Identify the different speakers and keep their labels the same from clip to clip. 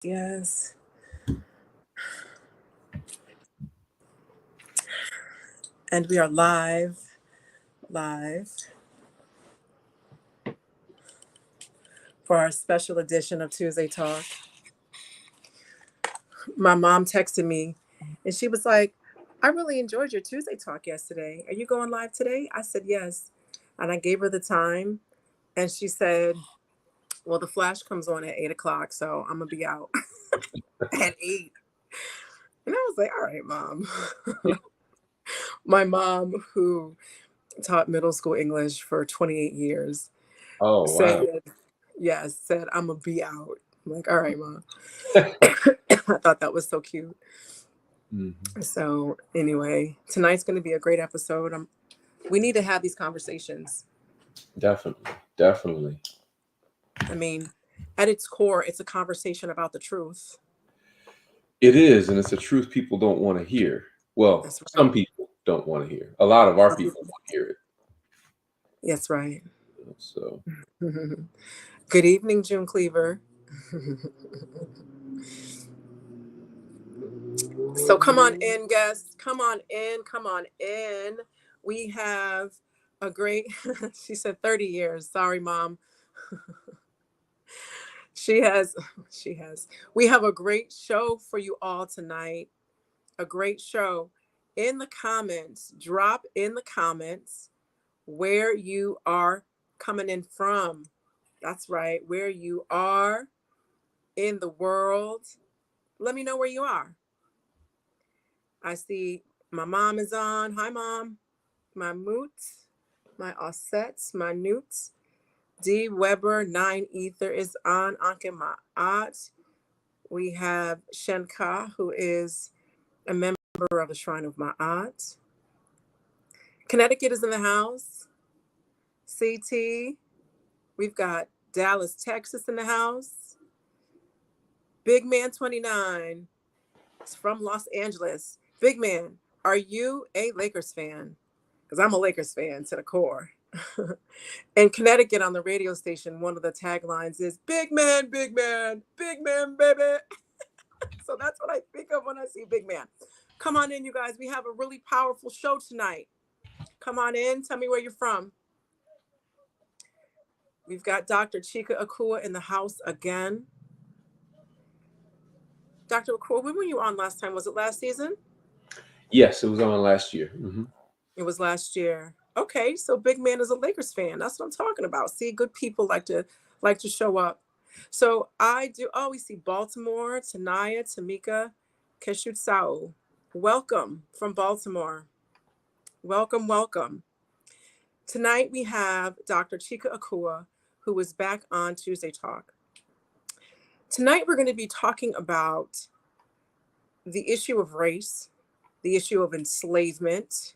Speaker 1: Yes. And we are live for our special edition of Tuesday Talk. My mom texted me and she was like, I really enjoyed your Tuesday Talk yesterday. Are you going live today? I said, yes. And I gave her the time. And she said, well, the flash comes on at 8 o'clock, so I'm going to be out at 8. And I was like, all right, mom. My mom, who taught middle school English for 28 years,
Speaker 2: Oh,
Speaker 1: said,
Speaker 2: wow.
Speaker 1: said, I'm going to be out. I'm like, all right, mom. I thought that was so cute.
Speaker 2: Mm-hmm.
Speaker 1: So anyway, tonight's going to be a great episode. We need to have these conversations.
Speaker 2: Definitely.
Speaker 1: I mean, at its core, it's a conversation about the truth.
Speaker 2: It is, and it's a truth people don't want to hear. Well,
Speaker 1: That's
Speaker 2: some
Speaker 1: right.
Speaker 2: people don't want to hear. A lot of our people want to hear it.
Speaker 1: That's right.
Speaker 2: So,
Speaker 1: Good evening, June Cleaver. So come on in, guests. Come on in. Come on in. We have a great, she said 30 years. Sorry, mom. She has. We have a great show for you all tonight. A great show. In the comments, drop in the comments where you are coming in from. That's right, where you are in the world. Let me know where you are. I see my mom is on. Hi, mom. My moots, my offsets, my newts. D. Weber, 9 Ether is on. Anke Ma'at. We have Shenka, who is a member of the Shrine of Ma'at. Connecticut is in the house. CT. We've got Dallas, Texas in the house. Big Man 29 is from Los Angeles. Big Man, are you a Lakers fan? Because I'm a Lakers fan to the core. In Connecticut on the radio station, one of the taglines is big man, baby. So that's what I think of when I see big man. Come on in, you guys. We have a really powerful show tonight. Come on in. Tell me where you're from. We've got Dr. Chike Akua in the house again. Dr. Akua, when were you on last time? Was it last season?
Speaker 2: yes, it was on last year. Mm-hmm.
Speaker 1: It was last year. Okay, so big man is a Lakers fan. That's what I'm talking about. See, good people like to show up. So I do. Oh, we see Baltimore, Tanaya, Tamika, Keshutsao. Welcome from Baltimore. Welcome, welcome. Tonight we have Dr. Chike Akua, who is back on Tuesday Talk. Tonight we're going to be talking about the issue of race, the issue of enslavement,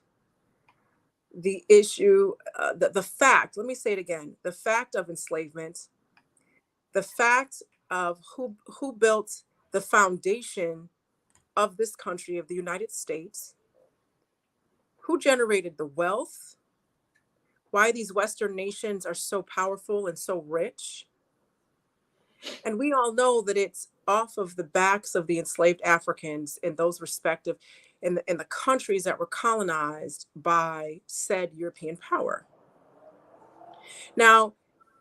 Speaker 1: the issue, the fact, let me say it again, the fact of enslavement, the fact of who built the foundation of this country, of the United States, who generated the wealth, why these Western nations are so powerful and so rich. And we all know that it's off of the backs of the enslaved Africans in those respective, in the countries that were colonized by said European power. Now,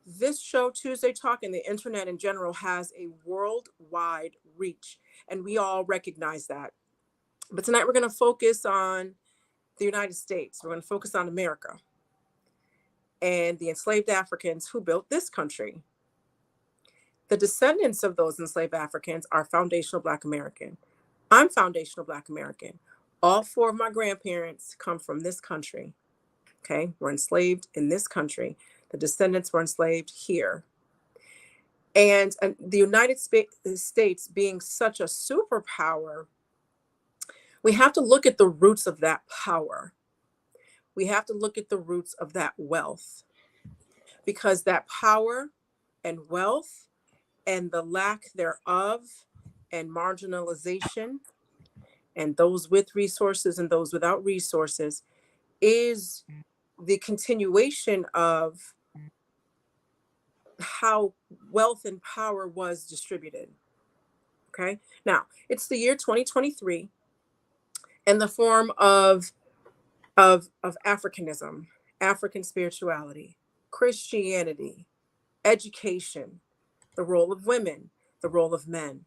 Speaker 1: this show, Tuesday Talk, and the internet in general has a worldwide reach, and we all recognize that. But tonight we're going to focus on the United States. We're going to focus on America and the enslaved Africans who built this country. The descendants of those enslaved Africans are foundational Black American. I'm foundational Black American. All 4 of my grandparents come from this country. Okay, we're enslaved in this country. The descendants were enslaved here. And the United States being such a superpower, we have to look at the roots of that power. We have to look at the roots of that wealth, because that power and wealth and the lack thereof and marginalization and those with resources and those without resources is the continuation of how wealth and power was distributed. Okay. Now, it's the year 2023, and the form of Africanism, African spirituality, Christianity, education, the role of women, the role of men,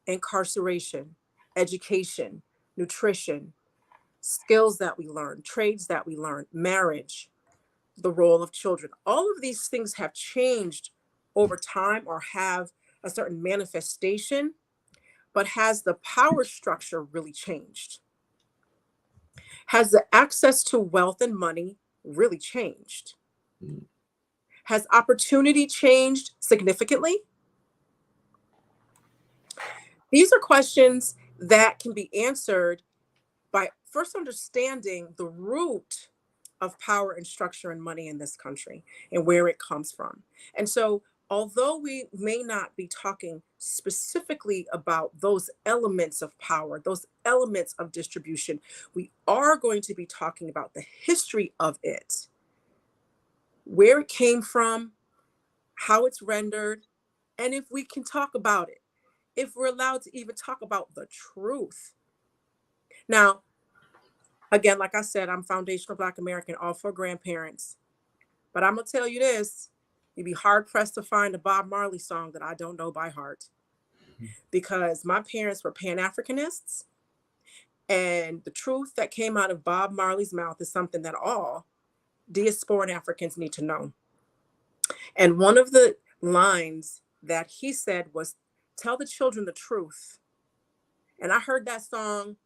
Speaker 1: incarceration, education, nutrition, skills that we learn, trades that we learn, marriage, the role of children. All of these things have changed over time or have a certain manifestation, but has the power structure really changed? Has the access to wealth and money really changed?
Speaker 2: Mm.
Speaker 1: Has opportunity changed significantly? These are questions that can be answered by first understanding the root of power and structure and money in this country and where it comes from. And so, although we may not be talking specifically about those elements of power, those elements of distribution, we are going to be talking about the history of it, where it came from, how it's rendered, and if we can talk about it, if we're allowed to even talk about the truth. Now, again, like I said, I'm foundational Black American, all for grandparents. But I'm going to tell you this, you'd be hard pressed to find a Bob Marley song that I don't know by heart, because my parents were Pan-Africanists. And the truth that came out of Bob Marley's mouth is something that all diasporan Africans need to know. And one of the lines that he said was, "Tell the children the truth." And I heard that song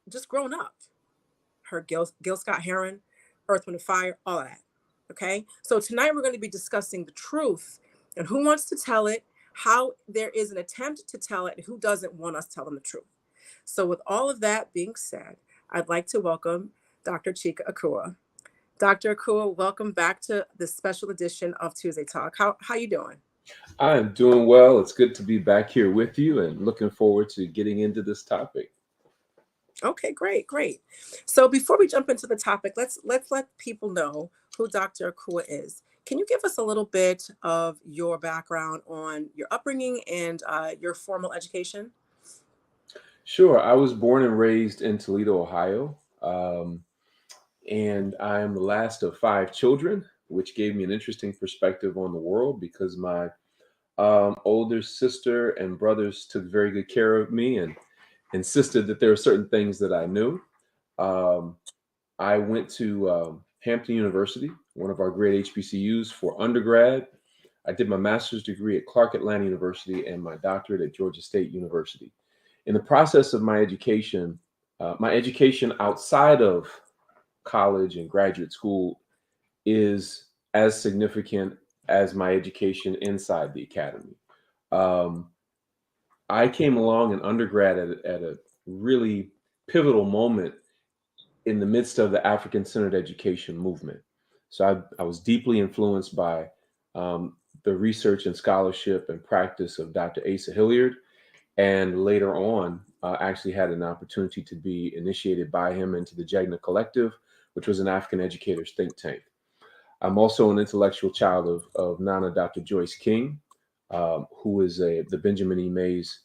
Speaker 1: just growing up. Heard Gil Scott Heron, Earth, Wind, and Fire, all that. Okay. So tonight we're going to be discussing the truth and who wants to tell it, how there is an attempt to tell it, and who doesn't want us telling the truth. So with all of that being said, I'd like to welcome Dr. Chike Akua. Dr. Akua, welcome back to this special edition of Tuesday Talk. How you doing?
Speaker 2: I am doing well. It's good to be back here with you and looking forward to getting into this topic.
Speaker 1: Okay, great. So before we jump into the topic, let's let people know who Dr. Akua is. Can you give us a little bit of your background on your upbringing and your formal education?
Speaker 2: Sure. I was born and raised in Toledo, Ohio, and I am the last of 5 children, which gave me an interesting perspective on the world because my older sister and brothers took very good care of me and insisted that there were certain things that I knew. Um, I went to Hampton University, one of our great HBCUs, for undergrad. I did my master's degree at Clark Atlanta University and my doctorate at Georgia State University. In the process of my education outside of college and graduate school is as significant as my education inside the academy. Um, I came along in undergrad at a really pivotal moment in the midst of the African-centered education movement. So I was deeply influenced by the research and scholarship and practice of Dr. Asa Hilliard, and later on, actually had an opportunity to be initiated by him into the Jegna Collective, which was an African educators think tank. I'm also an intellectual child of Nana Dr. Joyce King, who is the Benjamin E. Mays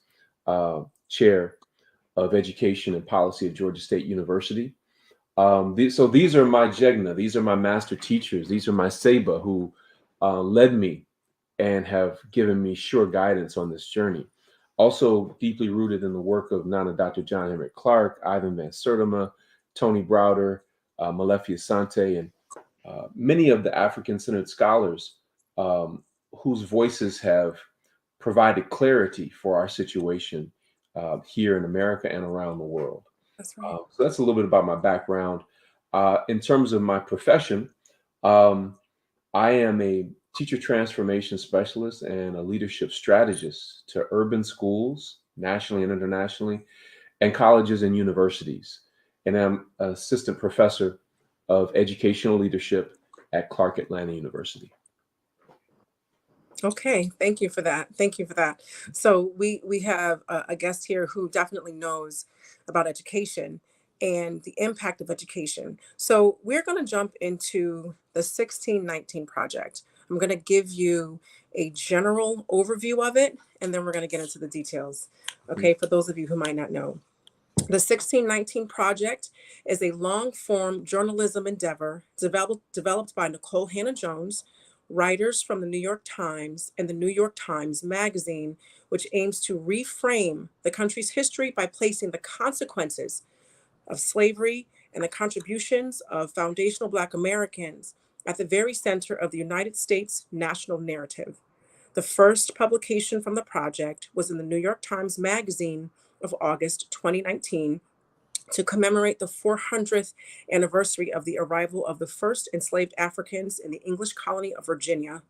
Speaker 2: Chair of Education and Policy at Georgia State University. So these are my Jegna, these are my master teachers, these are my Seba who led me and have given me sure guidance on this journey. Also deeply rooted in the work of Nana Dr. John Henrik Clarke, Ivan Van Sertima, Tony Browder, Malefi Asante, and many of the African-centered scholars whose voices have provided clarity for our situation here in America and around the world.
Speaker 1: That's right.
Speaker 2: So that's a little bit about my background. In terms of my profession, I am a teacher transformation specialist and a leadership strategist to urban schools, nationally and internationally, and colleges and universities. And I'm an assistant professor of educational leadership at Clark Atlanta University.
Speaker 1: Okay, thank you for that. Thank you for that. So we have a guest here who definitely knows about education and the impact of education. So we're going to jump into the 1619 project, I'm going to give you a general overview of it, and then we're going to get into the details. Okay, for those of you who might not know. The 1619 Project is a long-form journalism endeavor developed by Nicole Hannah-Jones, writers from the New York Times and the New York Times Magazine, which aims to reframe the country's history by placing the consequences of slavery and the contributions of foundational Black Americans at the very center of the United States national narrative. The first publication from the project was in the New York Times Magazine of August 2019 to commemorate the 400th anniversary of the arrival of the first enslaved Africans in the English colony of Virginia.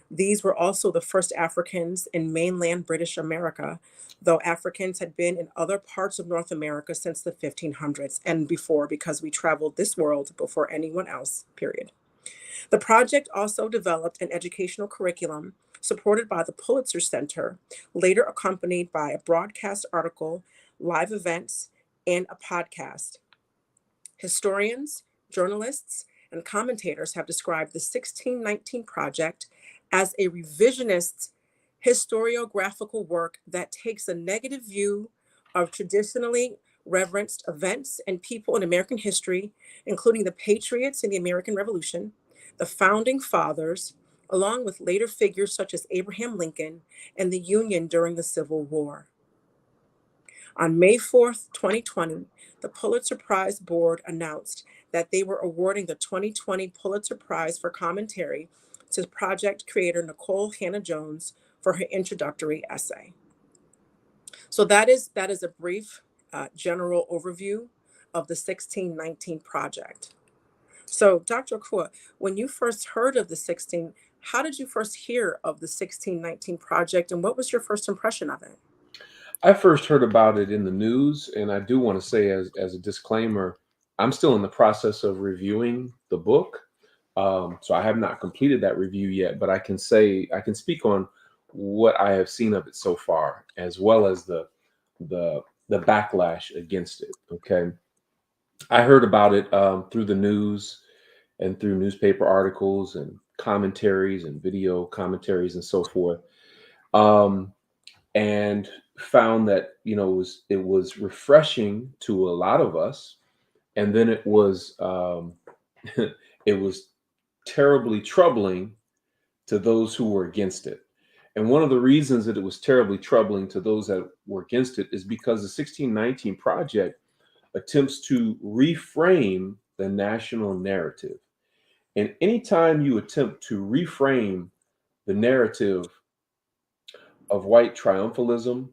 Speaker 1: These were also the first Africans in mainland British America, though Africans had been in other parts of North America since the 1500s and before, because we traveled this world before anyone else, period. The project also developed an educational curriculum supported by the Pulitzer Center, later accompanied by a broadcast article, live events, and a podcast. Historians, journalists, and commentators have described the 1619 Project as a revisionist historiographical work that takes a negative view of traditionally reverenced events and people in American history, including the patriots in the American Revolution, the founding fathers, along with later figures such as Abraham Lincoln and the Union during the Civil War. On May 4th, 2020, the Pulitzer Prize Board announced that they were awarding the 2020 Pulitzer Prize for Commentary to project creator Nicole Hannah-Jones for her introductory essay. So that is a brief general overview of the 1619 Project. So, Dr. Akua, when you first heard of how did you first hear of the 1619 Project, and what was your first impression of it?
Speaker 2: I first heard about it in the news, and I do want to say, as a disclaimer, I'm still in the process of reviewing the book. So I have not completed that review yet, but I can speak on what I have seen of it so far, as well as the backlash against it. Okay, I heard about it through the news and through newspaper articles and commentaries and video commentaries and so forth. And found that it was refreshing to a lot of us, and then it was it was terribly troubling to those who were against it. And one of the reasons that it was terribly troubling to those that were against it is because the 1619 Project attempts to reframe the national narrative. And anytime you attempt to reframe the narrative of white triumphalism,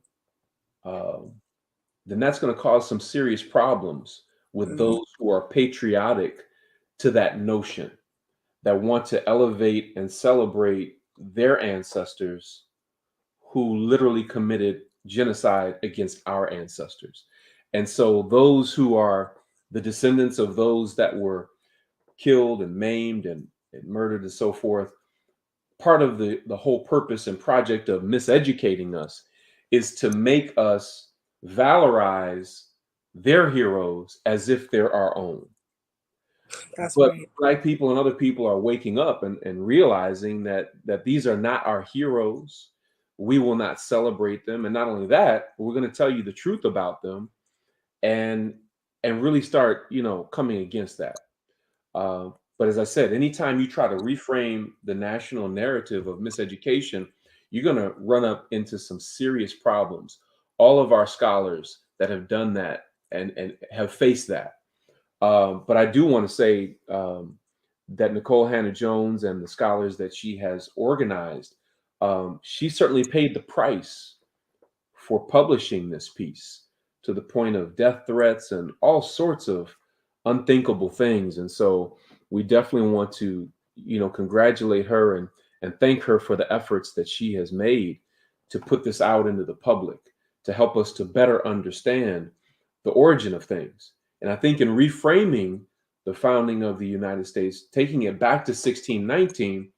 Speaker 2: then that's going to cause some serious problems with those who are patriotic to that notion, that want to elevate and celebrate their ancestors who literally committed genocide against our ancestors. And so those who are the descendants of those that were killed and maimed and murdered and so forth, part of the whole purpose and project of miseducating us is to make us valorize their heroes as if they're our own.
Speaker 1: That's
Speaker 2: But
Speaker 1: right.
Speaker 2: Black people and other people are waking up and realizing that these are not our heroes. We will not celebrate them. And not only that, we're going to tell you the truth about them and really start, coming against that. But as I said, anytime you try to reframe the national narrative of miseducation, you're going to run up into some serious problems. All of our scholars that have done that and have faced that. But I do want to say that Nicole Hannah-Jones and the scholars that she has organized, she certainly paid the price for publishing this piece, to the point of death threats and all sorts of unthinkable things. And so we definitely want to, congratulate her and thank her for the efforts that she has made to put this out into the public, to help us to better understand the origin of things. And I think in reframing the founding of the United States, taking it back to 1619,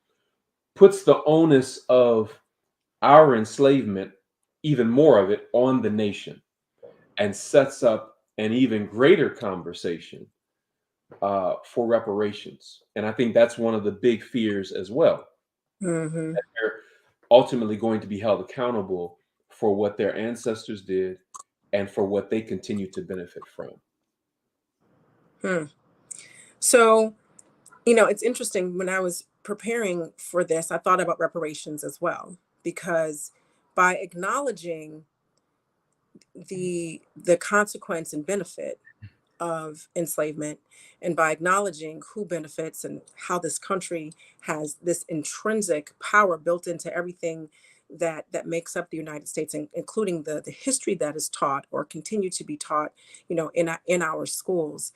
Speaker 2: puts the onus of our enslavement, even more of it, on the nation, and sets up an even greater conversation for reparations. And I think that's one of the big fears as well.
Speaker 1: Mm-hmm.
Speaker 2: They're ultimately going to be held accountable for what their ancestors did and for what they continue to benefit from.
Speaker 1: Hmm. So, it's interesting. When I was preparing for this, I thought about reparations as well, because by acknowledging the consequence and benefit of enslavement, and by acknowledging who benefits and how this country has this intrinsic power built into everything that makes up the United States, including the history that is taught or continue to be taught, in our schools.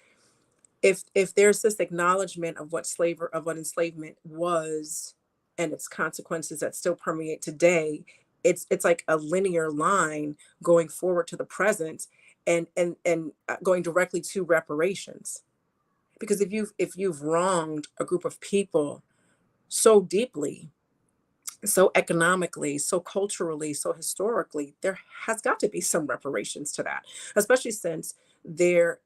Speaker 1: If there's this acknowledgement of what enslavement was and its consequences that still permeate today, it's like a linear line going forward to the present, and going directly to reparations. Because if you've wronged a group of people so deeply, so economically, so culturally, so historically, there has got to be some reparations to that, especially since there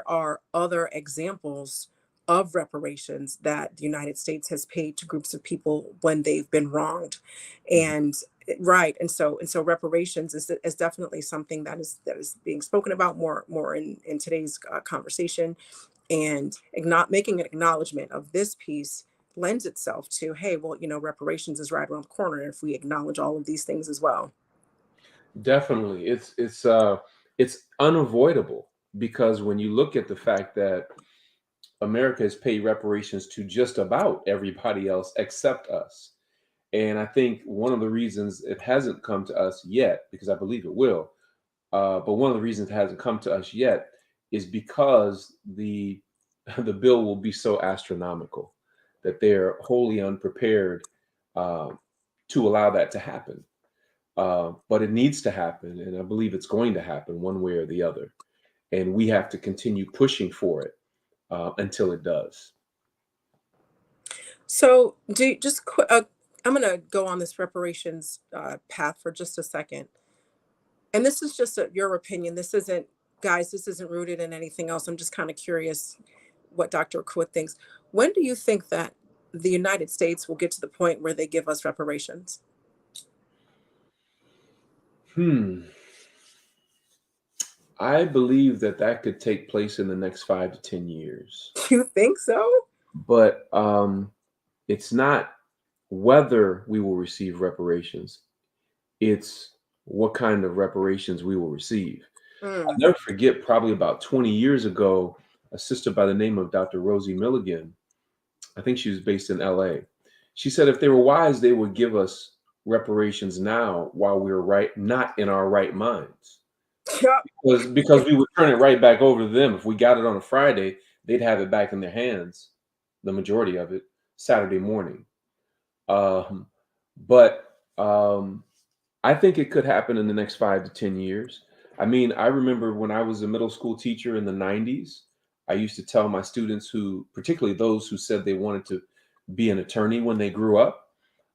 Speaker 1: are other examples of reparations that the United States has paid to groups of people when they've been wronged.
Speaker 2: Mhm.
Speaker 1: And right, and so reparations is definitely something that is being spoken about more in today's conversation, and not making an acknowledgement of this piece lends itself to, hey, well, reparations is right around the corner if we acknowledge all of these things as well.
Speaker 2: Definitely. It's unavoidable because when you look at the fact that America has paid reparations to just about everybody else except us. And I think one of the reasons it hasn't come to us yet, because I believe it will, but one of the reasons it hasn't come to us yet is because the the bill will be so astronomical that they're wholly unprepared uh, to allow that to happen. But it needs to happen, and I believe it's going to happen one way or the other. And we have to continue pushing for it until it does.
Speaker 1: So I'm going to go on this reparations path for just a second. And this is just your opinion. This isn't, guys, this isn't rooted in anything else. I'm just kind of curious what Dr. Akua thinks. When do you think that the United States will get to the point where they give us reparations?
Speaker 2: Hmm. I believe that that could take place in the next 5 to 10 years.
Speaker 1: You think so?
Speaker 2: But it's not whether we will receive reparations, it's what kind of reparations we will receive. I'll
Speaker 1: Mm.
Speaker 2: never forget, probably about 20 years ago, a sister by the name of Dr. Rosie Milligan, I think she was based in LA. She said if they were wise, they would give us reparations now while we were not in our right minds.
Speaker 1: Yep.
Speaker 2: Because we would turn it right back over to them. If we got it on a Friday, they'd have it back in their hands, the majority of it, Saturday morning. Um, but I think it could happen in the next 5 to 10 years. I mean, I remember when I was a middle school teacher in the 90s, I used to tell my students who, particularly those who said they wanted to be an attorney when they grew up,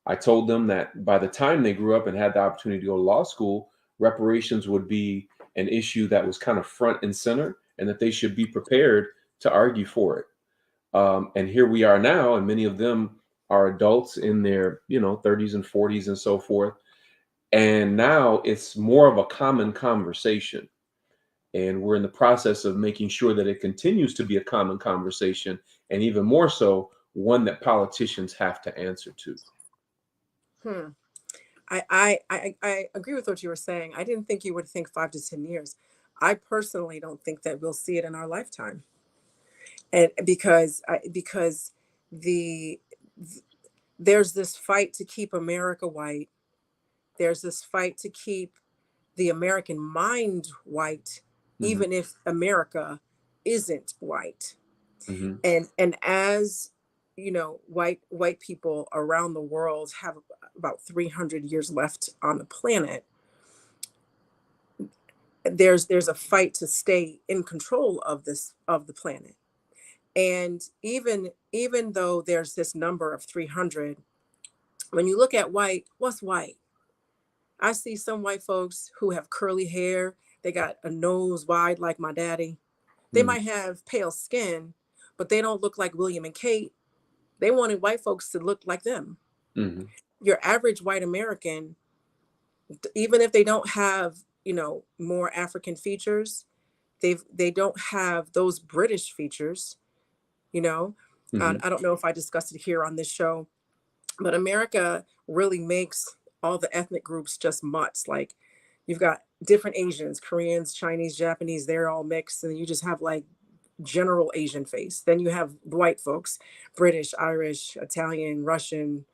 Speaker 2: I told them that by the time they grew up and had the opportunity to go to law school, reparations would be an issue that was kind of front and center and that they should be prepared to argue for it. And here we are now, and many of them are adults in their 30s and 40s and so forth. And now it's more of a common conversation. And we're in the process of making sure that it continues to be a common conversation, and even more so, one that politicians have to answer to.
Speaker 1: Hmm. I agree with what you were saying. I didn't think you would think 5 to 10 years. I personally don't think that we'll see it in our lifetime, and because the there's this fight to keep America white. There's this fight to keep the American mind white,
Speaker 2: Hmm.
Speaker 1: even if America isn't white.
Speaker 2: Hmm.
Speaker 1: And as white people around the world have about 300 years left on the planet. There's a fight to stay in control of the planet. And even though there's this number of 300, when you look at white, what's white? I see some white folks who have curly hair. They got a nose wide like my daddy. They
Speaker 2: Hmm.
Speaker 1: might have pale skin, but they don't look like William and Kate. They wanted white folks to look like them.
Speaker 2: Hmm.
Speaker 1: Your average white American, even if they don't have, more African features, they don't have those British features, you know.
Speaker 2: Hmm.
Speaker 1: I don't know if I discussed it here on this show, but America really makes all the ethnic groups just mutts. Like, you've got different Asians, Koreans, Chinese, Japanese, they're all mixed, and you just have like general Asian face. Then you have white folks, British, Irish, Italian, Russian,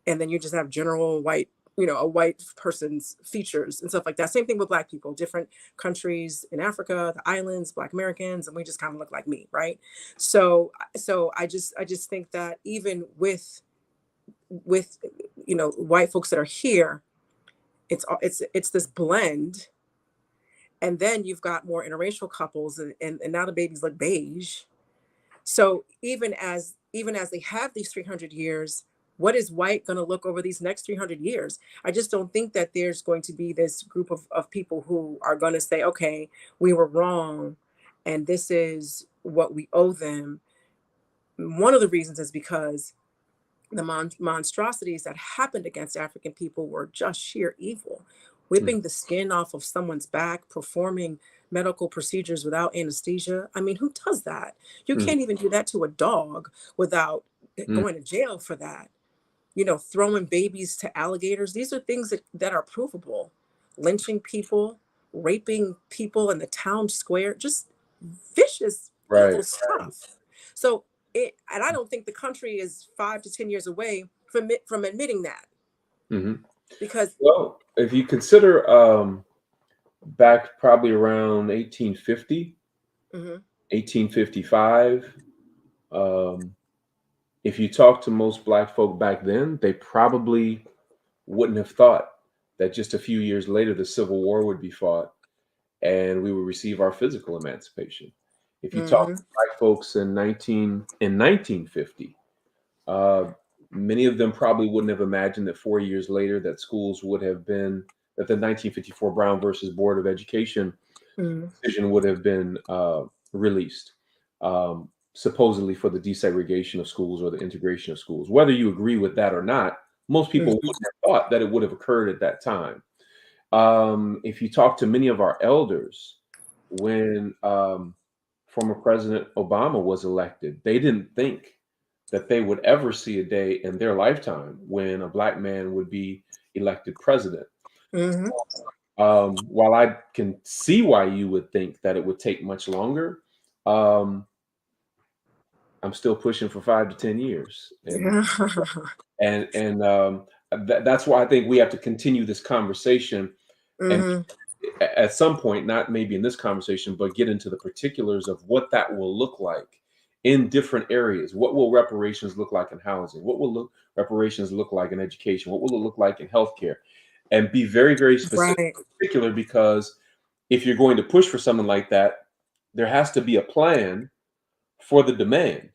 Speaker 1: and then you just have general white, a white person's features and stuff like that. Same thing with black people, different countries in Africa, the islands, black Americans, and we just kind of look like me, right? So I just think that even with white folks that are here, it's this blend. And then you've got more interracial couples, and now the babies look beige. So even as they have these 300 years, what is white going to look over these next 300 years? I just don't think that there's going to be this group of people who are going to say, okay, we were wrong, and this is what we owe them. One of the reasons is because the monstrosities that happened against African people were just sheer evil. Whipping the skin off of someone's back, performing medical procedures without anesthesia. I mean, who does that? You
Speaker 2: Hmm.
Speaker 1: can't even do that to a dog without
Speaker 2: Hmm.
Speaker 1: going to jail for that. Throwing babies to alligators. These are things that are provable. Lynching people, raping people in the town square, just vicious, evil
Speaker 2: Right.
Speaker 1: stuff. So and I don't think the country is 5 to 10 years away from admitting that,
Speaker 2: Hmm.
Speaker 1: because
Speaker 2: Well, if you consider back probably around 1850,
Speaker 1: mhm,
Speaker 2: 1855, um, if you talk to most black folk back then, they probably wouldn't have thought that just a few years later the Civil War would be fought and we would receive our physical emancipation. If you talk
Speaker 1: mhm,
Speaker 2: to black folks in 1950, uh, many of them probably wouldn't have imagined that 4 years later that schools would have been that the 1954 Brown versus Board of Education
Speaker 1: mhm,
Speaker 2: decision would have been released, supposedly for the desegregation of schools or the integration of schools. Whether you agree with that or not, most people
Speaker 1: mhm.
Speaker 2: wouldn't have thought that it would have occurred at that time. If you talk to many of our elders, when former President Obama was elected, they didn't think that they would ever see a day in their lifetime when a black man would be elected president.
Speaker 1: Mhm.
Speaker 2: While I can see why you would think that it would take much longer, um, I'm still pushing for 5 to 10 years, and
Speaker 1: Yeah.
Speaker 2: and and um, that's why I think we have to continue this conversation, and
Speaker 1: Mhm.
Speaker 2: at some point, not maybe in this conversation, but get into the particulars of what that will look like in different areas. What will reparations look like in housing? What will reparations look like in education? What will it look like in healthcare? And be very, very specific,
Speaker 1: Right.
Speaker 2: particular, because if you're going to push for something like that, there has to be a plan for the demand.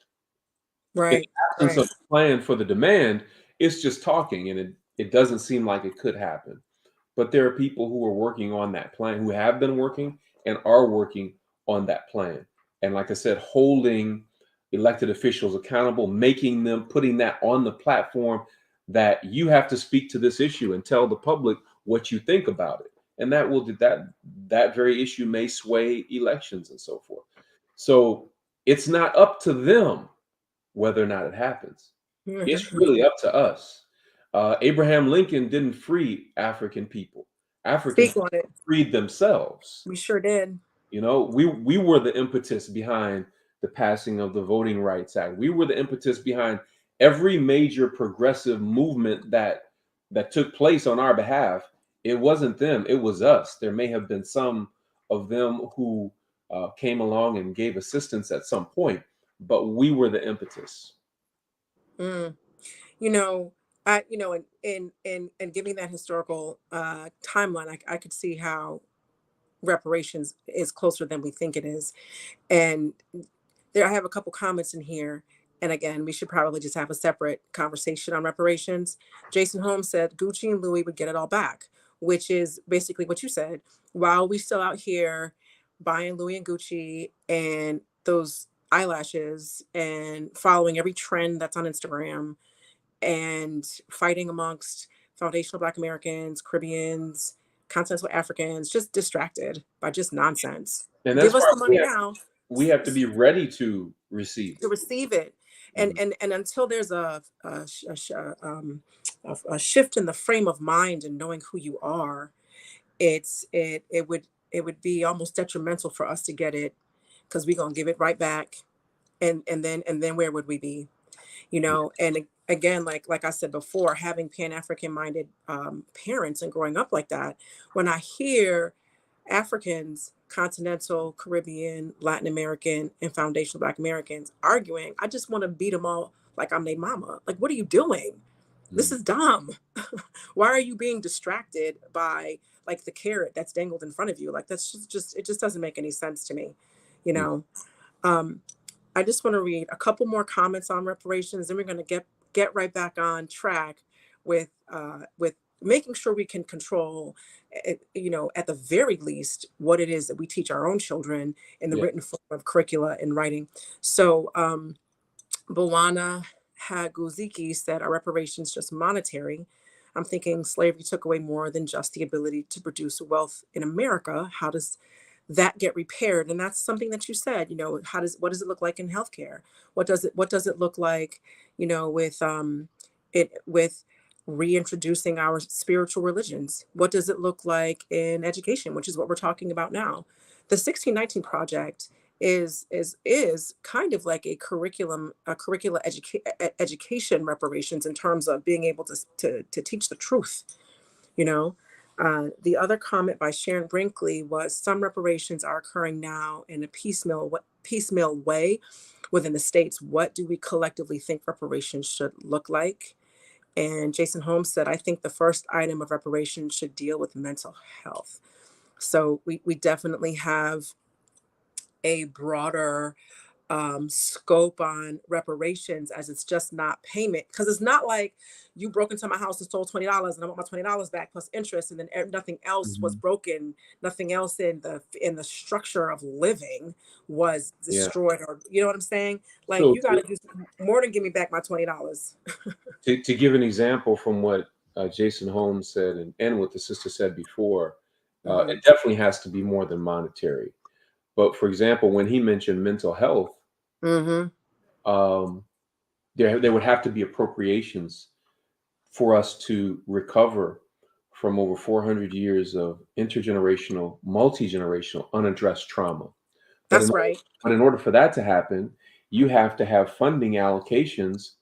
Speaker 2: In
Speaker 1: Right.
Speaker 2: the absence
Speaker 1: Right.
Speaker 2: of a plan for the demand, it's just talking, and it doesn't seem like it could happen. But there are people who are working on that plan, who have been working and are working on that plan. And like I said, holding elected officials accountable, making them, putting that on the platform that you have to speak to this issue and tell the public what you think about it. And that will that very issue may sway elections and so forth. So it's not up to them whether or not it happens. It's really up to us. Abraham Lincoln didn't free African people. African
Speaker 1: Speak
Speaker 2: people
Speaker 1: on it.
Speaker 2: freed themselves.
Speaker 1: We sure did.
Speaker 2: We were the impetus behind the passing of the Voting Rights Act. We were the impetus behind every major progressive movement that took place on our behalf. It wasn't them, it was us. There may have been some of them who came along and gave assistance at some point, but we were the impetus.
Speaker 1: Mm. You know, in giving that historical timeline, I could see how reparations is closer than we think it is. And I have a couple comments in here. And again, we should probably just have a separate conversation on reparations. Jason Holmes said Gucci and Louis would get it all back, which is basically what you said. While we still out here buying Louis and Gucci and those eyelashes and following every trend that's on Instagram, and fighting amongst foundational Black Americans, Caribbeans, continental Africans, just distracted by just nonsense.
Speaker 2: And
Speaker 1: Give
Speaker 2: that's
Speaker 1: us
Speaker 2: why
Speaker 1: the money now
Speaker 2: we have to be ready to receive
Speaker 1: to
Speaker 2: it.
Speaker 1: receive it, and
Speaker 2: Mhm.
Speaker 1: and until there's a shift in the frame of mind and knowing who you are, it would be almost detrimental for us to get it, because we're gonna give it right back, and then where would we be? And again, like I said before, having Pan-African minded parents and growing up like that, when I hear Africans, continental, Caribbean, Latin American, and foundational Black Americans arguing, I just want to beat them all like I'm their mama. Like, what are you doing? This
Speaker 2: Mhm.
Speaker 1: is dumb. Why are you being distracted by like the carrot that's dangled in front of you? Like, that's just it just doesn't make any sense to me, you
Speaker 2: Yeah.
Speaker 1: know. Um, I just want to read a couple more comments on reparations, and we're going to get right back on track with making sure we can control, at the very least, what it is that we teach our own children in the
Speaker 2: Yeah.
Speaker 1: written form of curricula and writing. So, Bawana Haguziki said, "Are reparations just monetary?" I'm thinking slavery took away more than just the ability to produce wealth in America. How does that get repaired? And that's something that you said. What does it look like in healthcare? What does it look like? With reintroducing our spiritual religions. What does it look like in education, which is what we're talking about now? The 1619 project is kind of like education reparations in terms of being able to teach the truth. you know the other comment by Sharon Brinkley was, some reparations are occurring now in a piecemeal way within the states. What do we collectively think reparations should look like? And Jason Holmes said, I think the first item of reparations should deal with mental health. So we definitely have a broader scope on reparations, as it's just not payment, because it's not like you broke into my house and stole $20 and I want my $20 back plus interest, and then nothing else was
Speaker 2: Mhm.
Speaker 1: broken, nothing else in the structure of living was
Speaker 2: Yeah.
Speaker 1: destroyed, or you know what I'm saying? Like,
Speaker 2: So
Speaker 1: you got to do more than give me back my $20.
Speaker 2: to give an example from what Jason Holmes said, and what the sister said before,
Speaker 1: Hmm.
Speaker 2: it definitely has to be more than monetary. But for example, when he mentioned mental health,
Speaker 1: Hmm.
Speaker 2: um, there would have to be appropriations for us to recover from over 400 years of intergenerational, multi-generational, unaddressed trauma. But
Speaker 1: That's right.
Speaker 2: in order for that to happen, you have to have funding allocations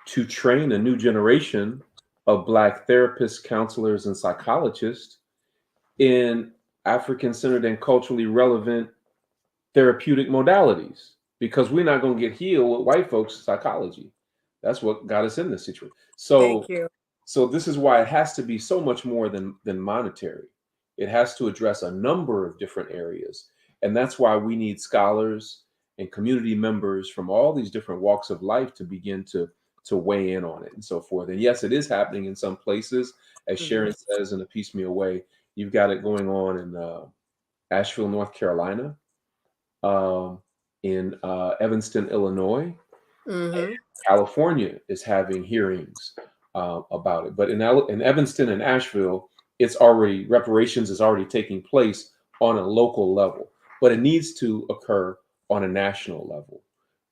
Speaker 2: to train a new generation of Black therapists, counselors, and psychologists in African-centered and culturally relevant therapeutic modalities, because we're not going to get healed with white folks' psychology. That's what got us in this situation.
Speaker 1: Thank
Speaker 2: So,
Speaker 1: you.
Speaker 2: this is why it has to be so much more than monetary. It has to address a number of different areas, and that's why we need scholars and community members from all these different walks of life to begin to weigh in on it and so forth. And yes, it is happening in some places, as
Speaker 1: Hmm.
Speaker 2: Sharon says, in a piecemeal way. You've got it going on in Asheville, North Carolina, um, in Evanston, Illinois.
Speaker 1: Hmm.
Speaker 2: California is having hearings about it. But in Evanston and Asheville, reparations is already taking place on a local level, but it needs to occur on a national level,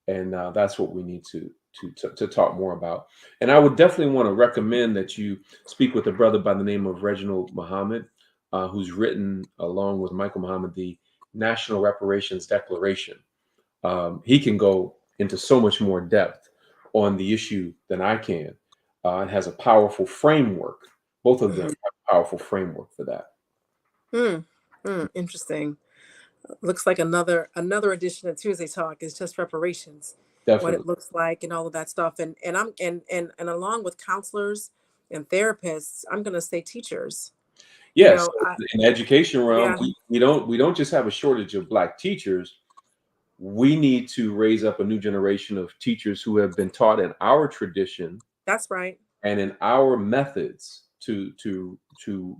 Speaker 2: and that's what we need to talk more about. And I would definitely want to recommend that you speak with a brother by the name of Reginald Muhammad, who's written, along with Michael Muhammad, the National Reparations Declaration. He can go into so much more depth on the issue than I can, and has a powerful framework. Both of them
Speaker 1: Hmm.
Speaker 2: have a powerful framework for that.
Speaker 1: Interesting. Looks like another edition of Tuesday Talk is just reparations, what
Speaker 2: Definitely.
Speaker 1: it looks like and all of that stuff. And along with counselors and therapists, I'm gonna say teachers. You
Speaker 2: Yes,
Speaker 1: know, I
Speaker 2: in the education realm,
Speaker 1: Yeah,
Speaker 2: we don't just have a shortage of Black teachers. We need to raise up a new generation of teachers who have been taught in our tradition
Speaker 1: that's right.
Speaker 2: and in our methods to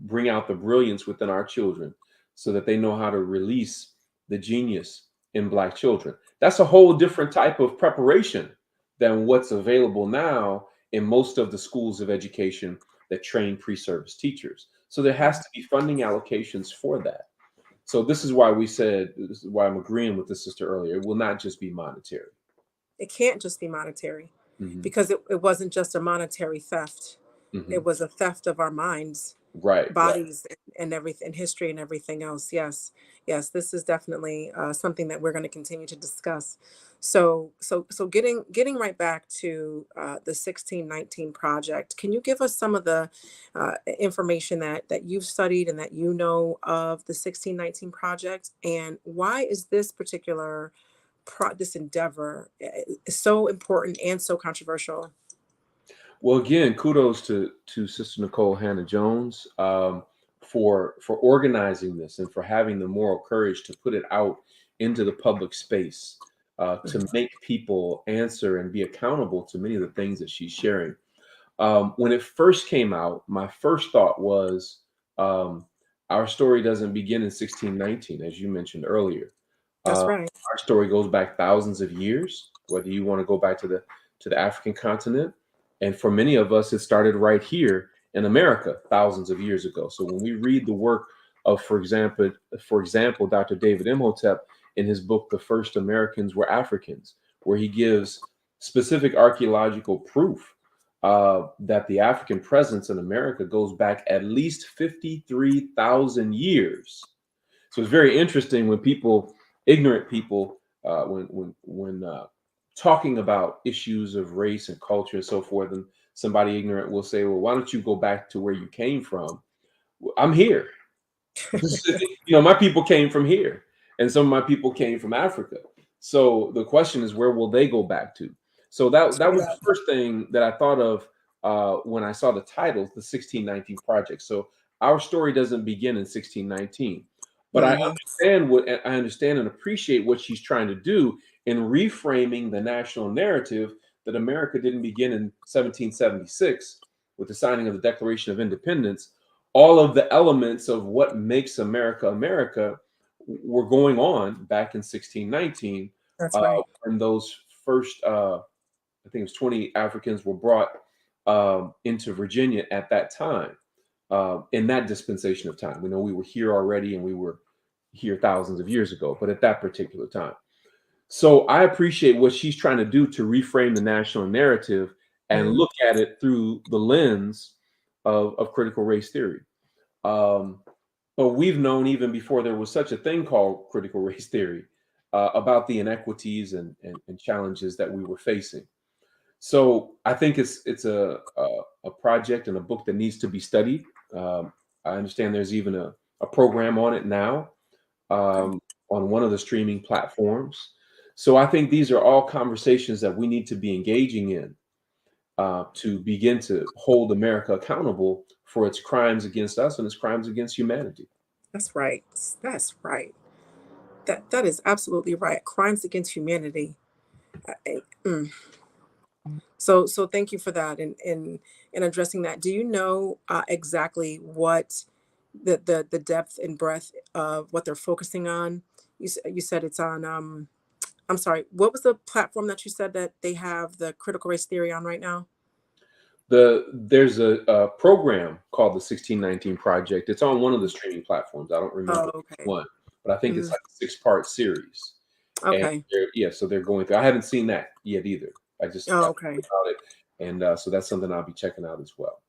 Speaker 2: bring out the brilliance within our children, so that they know how to release the genius in Black children. That's a whole different type of preparation than what's available now in most of the schools of education that train pre-service teachers. So there has to be funding allocations for that. So this is why this is why I'm agreeing with the sister earlier. It will not just be monetary.
Speaker 1: It can't just be monetary,
Speaker 2: Hmm.
Speaker 1: because it wasn't just a monetary theft.
Speaker 2: Hmm.
Speaker 1: It was a theft of our minds,
Speaker 2: Right, right.
Speaker 1: bodies, and everything, history and everything else. Yes, yes, this is definitely something that we're going to continue to discuss. So getting right back to the 1619 project, can you give us some of the information that you've studied and that you know of the 1619 project, and why is this particular this endeavor so important and so controversial?
Speaker 2: Well, again, kudos to Sister Nicole Hannah Jones, for organizing this and for having the moral courage to put it out into the public space, to make people answer and be accountable to many of the things that she's sharing. When it first came out, my first thought was, um, our story doesn't begin in 1619, as you mentioned earlier.
Speaker 1: That's
Speaker 2: Uh,
Speaker 1: right.
Speaker 2: our story goes back thousands of years, whether you want to go back to the African continent. And for many of us, it started right here in America thousands of years ago. So when we read the work of, for example, Dr. David Imhotep in his book, The First Americans Were Africans, where he gives specific archaeological proof that the African presence in America goes back at least 53,000 years. So it's very interesting when ignorant people, when talking about issues of race and culture and so forth, and somebody ignorant will say, "Well, why don't you go back to where you came from?" Well, I'm here. My people came from here, and some of my people came from Africa. So the question is, where will they go back to? So that
Speaker 1: Straight
Speaker 2: was the
Speaker 1: up.
Speaker 2: first thing that I thought of when I saw the title, the 1619 Project. So our story doesn't begin in 1619, but
Speaker 1: Hmm.
Speaker 2: I understand and appreciate what she's trying to do in reframing the national narrative that America didn't begin in 1776 with the signing of the Declaration of Independence. All of the elements of what makes America America were going on back in 1619,
Speaker 1: That's right.
Speaker 2: when those first, I think it was 20 Africans were brought into Virginia at that time, in that dispensation of time. We know we were here already and we were here thousands of years ago, but at that particular time. So I appreciate what she's trying to do to reframe the national narrative and
Speaker 1: Mm.
Speaker 2: look at it through the lens of critical race theory. Um, but we've known even before there was such a thing called critical race theory, about the inequities and challenges that we were facing. So I think it's a project and a book that needs to be studied. I understand there's even a program on it now,
Speaker 1: Okay.
Speaker 2: on one of the streaming platforms. So I think these are all conversations that we need to be engaging in, to begin to hold America accountable for its crimes against us and its crimes against humanity.
Speaker 1: That's right. That's right. That is absolutely right. Crimes against humanity. Mm. So thank you for that, and addressing that. Do you know exactly what the depth and breadth of what they're focusing on? You said it's on. I'm sorry. What was the platform that you said that they have the critical race theory on right now?
Speaker 2: There's a program called the 1619 Project. It's on one of the streaming platforms. I don't remember
Speaker 1: Oh,
Speaker 2: which
Speaker 1: okay.
Speaker 2: one, but I think it's
Speaker 1: Mhm.
Speaker 2: like a six-part series. And
Speaker 1: Okay.
Speaker 2: so they're going through. I haven't seen that yet either. I
Speaker 1: Oh,
Speaker 2: heard
Speaker 1: okay.
Speaker 2: about it, and so that's something I'll be checking out as well.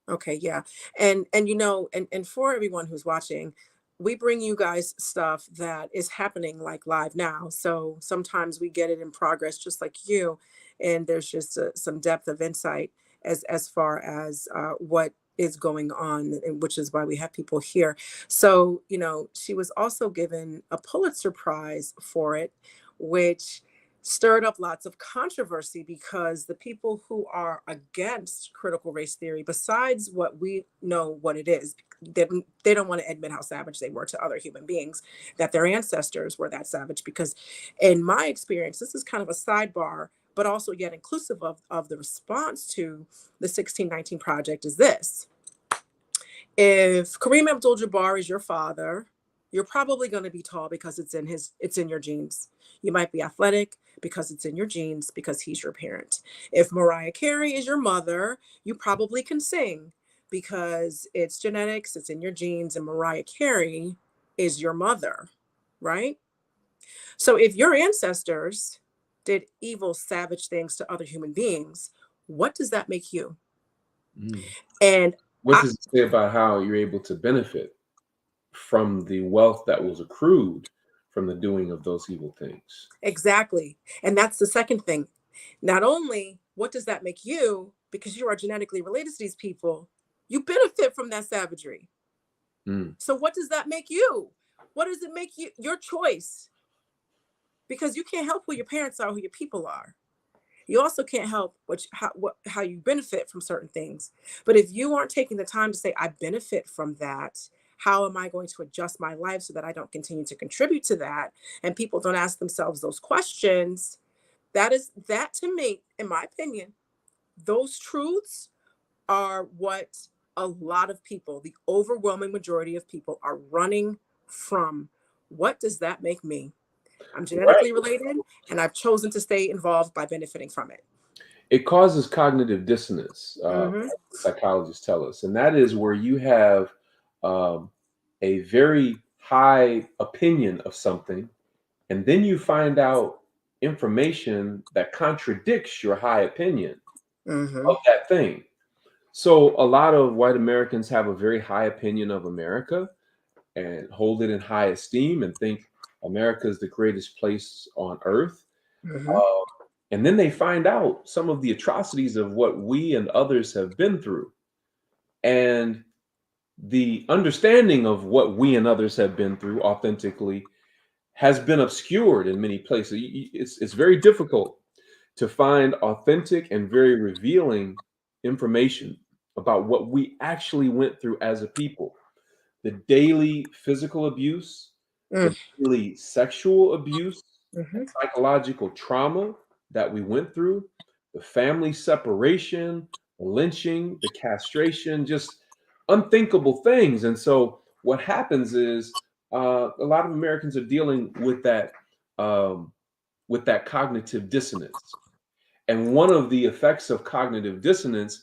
Speaker 1: Okay, yeah. And and for everyone who's watching, we bring you guys stuff that is happening like live now. So sometimes we get it in progress just like you, and there's just some depth of insight as far as what is going on, and which is why we have people here. So, she was also given a Pulitzer Prize for it, which stirred up lots of controversy because the people who are against critical race theory, besides what we know what it is, they don't want to admit how savage they were to other human beings, that their ancestors were that savage. Because, in my experience, this is kind of a sidebar, but also yet inclusive of the response to the 1619 Project, is this: if Kareem Abdul-Jabbar is your father, You're probably going to be tall because it's in your genes. You might be athletic because it's in your genes because he's your parent. If Mariah Carey is your mother, you probably can sing because it's genetics, it's in your genes, and Mariah Carey is your mother, right? So if your ancestors did evil, savage things to other human beings, what does that make you?
Speaker 2: Mm.
Speaker 1: And
Speaker 2: What
Speaker 1: I,
Speaker 2: does it say about how you're able to benefit from the wealth that was accrued from the doing of those evil things?
Speaker 1: exactly. And that's the second thing. Not only what does that make you, because you are genetically related to these people, you benefit from that savagery.
Speaker 2: Mm.
Speaker 1: So what does that make you? What does it make you? Your choice. Because you can't help who your parents are, who your people are. You also can't help how you benefit from certain things. But if you aren't taking the time to say, I benefit from that, how am I going to adjust my life so that I don't continue to contribute to that? And people don't ask themselves those questions. That to me, in my opinion, those truths are what a lot of people, the overwhelming majority of people, are running from. What does that make me? I'm
Speaker 2: Right.
Speaker 1: genetically related, and I've chosen to stay involved by benefiting from it.
Speaker 2: It causes cognitive dissonance,
Speaker 1: Mm-hmm.
Speaker 2: psychologists tell us, and that is where you have um, a very high opinion of something, and then you find out information that contradicts your high opinion
Speaker 1: Mm-hmm.
Speaker 2: of that thing. So a lot of white Americans have a very high opinion of America and hold it in high esteem and think America is the greatest place on earth.
Speaker 1: Mm-hmm.
Speaker 2: Uh, and then they find out some of the atrocities of what we and others have been through. And the understanding of what we and others have been through authentically has been obscured in many places. It's very difficult to find authentic and very revealing information about what we actually went through as a people. The daily physical abuse, the daily sexual abuse,
Speaker 1: Mm-hmm.
Speaker 2: psychological trauma that we went through, the family separation, the lynching, the castration, just unthinkable things. And so what happens is a lot of Americans are dealing um, with that cognitive dissonance. And one of the effects of cognitive dissonance